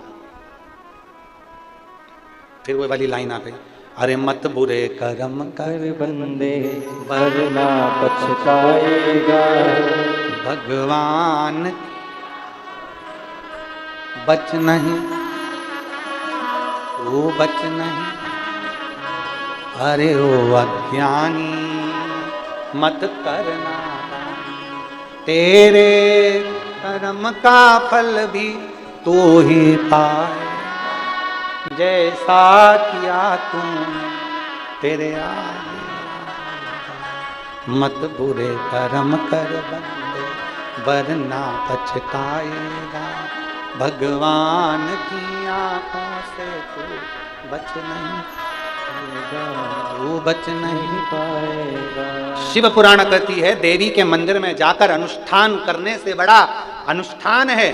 [SPEAKER 1] फिर वो वाली लाइन आ गई, अरे मत बुरे कर्म कर बंदे
[SPEAKER 2] वरना पछताएगा।
[SPEAKER 1] भगवान बच नहीं, तू बच नहीं, अरे ओ अज्ञानी मत करना, तेरे कर्म का फल भी तू ही पाए, जैसा किया तूने तेरे आगे, मत बुरे कर्म कर बंदे वरना पछताएगा, भगवान की आंखों से तू बच नहीं पाएगा, तू बच नहीं
[SPEAKER 2] पाएगा।
[SPEAKER 1] शिव पुराण कहती है देवी के मंदिर में जाकर अनुष्ठान करने से बड़ा अनुष्ठान है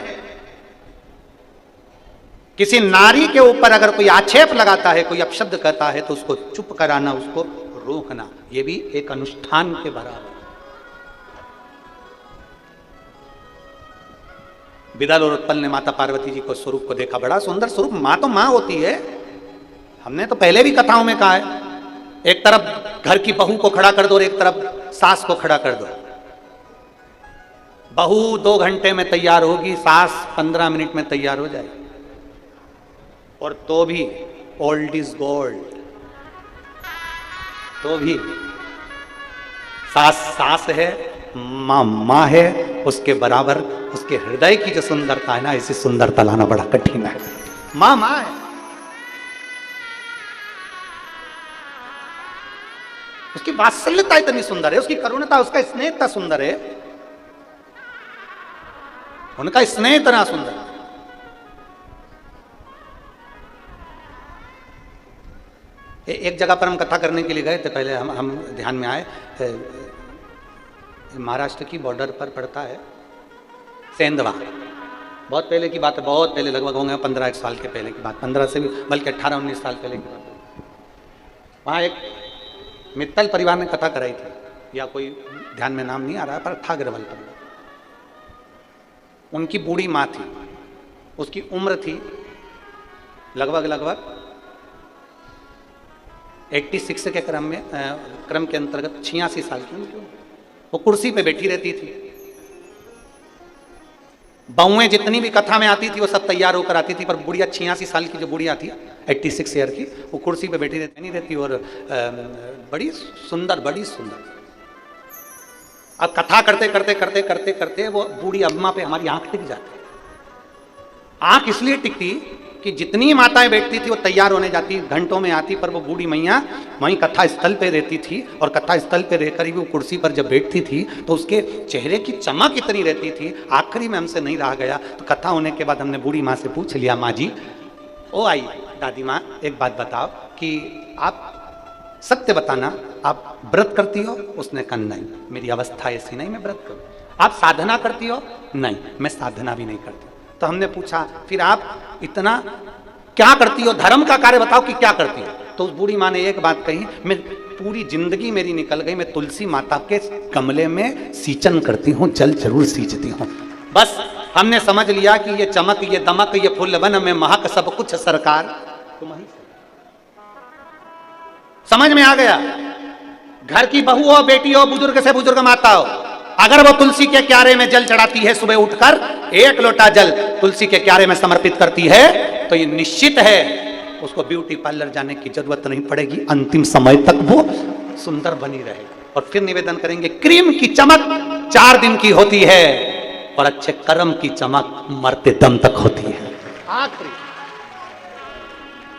[SPEAKER 1] किसी नारी के ऊपर अगर कोई आक्षेप लगाता है, कोई अपशब्द कहता है तो उसको चुप कराना, उसको रोकना, ये भी एक अनुष्ठान के बराबर। विदल और उत्पल ने माता पार्वती जी को स्वरूप को देखा, बड़ा सुंदर स्वरूप, मां तो मां होती है। हमने तो पहले भी कथाओं में कहा है, एक तरफ घर की बहू को खड़ा कर दो और एक तरफ सास को खड़ा कर दो। बहू 2 घंटे में तैयार होगी, सास 15 मिनट में तैयार हो जाएगी, और तो भी ओल्ड इज गोल्ड, तो भी सास है, मां है, उसके बराबर उसके हृदय की जो सुंदरता है ना, ऐसी सुंदरता लाना बड़ा कठिन है। मां है, उसकी वात्सल्यता इतनी सुंदर है, उसकी करुणता, उसका स्नेह इतना सुंदर है, उनका स्नेह इतना सुंदर है। एक जगह पर हम कथा करने के लिए गए थे, पहले हम ध्यान में आए, महाराष्ट्र की बॉर्डर पर पड़ता है सेंधवा, बहुत पहले की बात है, बहुत पहले, लगभग होंगे 15-1 साल के पहले की बात, 15 से भी बल्कि 18-19 साल पहले की बात। वहाँ एक मित्तल परिवार ने कथा कराई थी, या कोई ध्यान में नाम नहीं आ रहा, पर था अग्रवाल परिवार। उनकी बूढ़ी माँ थी, उसकी उम्र थी लगभग 86 के क्रम के अंतर्गत 86 साल की उनकी। वो कुर्सी पे बैठी रहती थी, बहुएं जितनी भी कथा में आती थी वो सब तैयार होकर आती थी, पर बुढ़िया 86 साल की जो बुढ़िया थी, 86 ईयर की, वो कुर्सी पे बैठी रहती नहीं रहती, और बड़ी सुंदर। अब कथा करते वो बूढ़ी अम्मा पे हमारी आंख टिक जाती। आंख इसलिए टिकती कि जितनी माताएं बैठती थी वो तैयार होने जाती, घंटों में आती, पर वो बूढ़ी मैया वहीं कथा स्थल पे रहती थी, और कथा स्थल पे रहकर ही वो कुर्सी पर जब बैठती थी तो उसके चेहरे की चमक इतनी रहती थी। आखिरी में हमसे नहीं रहा गया, तो कथा होने के बाद हमने बूढ़ी माँ से पूछ लिया, माँ जी, ओ आई दादी माँ, एक बात बताओ कि आप सत्य बताना, आप व्रत करती हो? उसने कहा नहीं, मेरी अवस्था ऐसी नहीं मैं व्रत करूँ। आप साधना करती हो? नहीं, मैं साधना भी नहीं करती। तो हमने पूछा फिर आप इतना क्या करती हो, धर्म का कार्य बताओ कि क्या करती हो? तो उस बूढ़ी माँ ने एक बात कही, मैं पूरी जिंदगी मेरी निकल गई, मैं तुलसी माता के गमले में सींचन करती हूँ, जल जरूर सींचती हूँ। बस हमने समझ लिया कि ये चमक, ये दमक, ये फूलवन में महक सब कुछ सरकार तुम्हारी। समझ में आ गया, घर की बहू हो, बेटी हो, बुजुर्ग से बुजुर्ग माता हो, अगर वो तुलसी के क्यारे में जल चढ़ाती है, सुबह उठकर 1 लोटा जल तुलसी के क्यारे में समर्पित करती है, तो ये निश्चित है उसको ब्यूटी पार्लर जाने की जरूरत नहीं पड़ेगी, अंतिम समय तक वो सुंदर बनी रहेगी। और फिर निवेदन करेंगे, क्रीम की चमक 4 दिन की होती है और अच्छे कर्म की चमक मरते दम तक होती है। आखिरी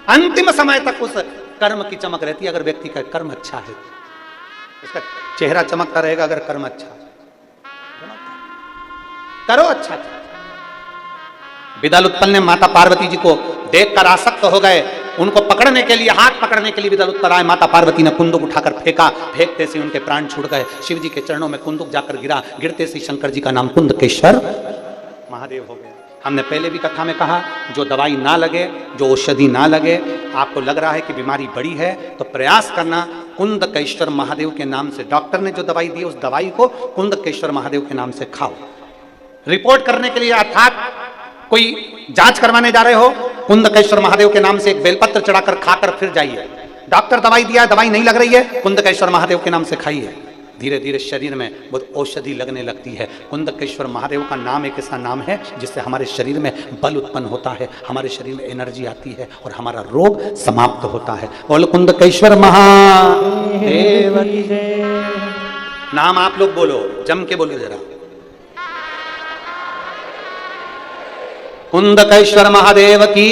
[SPEAKER 1] अंतिम समय तक उस कर्म की चमक रहती है। अगर व्यक्ति का कर्म अच्छा है, उसका चेहरा चमकता रहेगा। अगर कर्म अच्छा है, करो अच्छा। विदल उत्पल ने माता पार्वती जी को देखकर आसक्त हो गए, उनको पकड़ने के लिए, हाथ पकड़ने के लिए विदल उत्पल आए। माता पार्वती ने कुंदुक उठाकर फेंका, फेंकते से उनके प्राण छूट गए। शिव जी के चरणों में कुंदुक जाकर गिरा, गिरते से शंकर जी का नाम कुंदकेश्वर महादेव हो गया। हमने पहले भी कथा में कहा, जो दवाई ना लगे, जो औषधि ना लगे, आपको लग रहा है कि बीमारी बड़ी है, तो प्रयास करना कुंदकेश्वर महादेव के नाम से। डॉक्टर ने जो दवाई दी, उस दवाई को कुंदकेश्वर महादेव के नाम से खाओ। रिपोर्ट करने के लिए अर्थात कोई जांच करवाने जा रहे हो, कुंदकेश्वर महादेव के नाम से एक बेलपत्र चढ़ाकर खाकर फिर जाइए। डॉक्टर दवाई दिया, दवाई नहीं लग रही है, कुंदकेश्वर महादेव के नाम से खाइए। धीरे धीरे शरीर में बहुत औषधि लगने लगती है। कुंदकेश्वर महादेव का नाम एक ऐसा नाम है जिससे हमारे शरीर में बल उत्पन्न होता है, हमारे शरीर में एनर्जी आती है और हमारा रोग समाप्त होता है। बोल कुंदकेश्वर महादेव की जय। नाम आप लोग बोलो, जम के बोलो जरा। कुंदकेश्वर महादेव की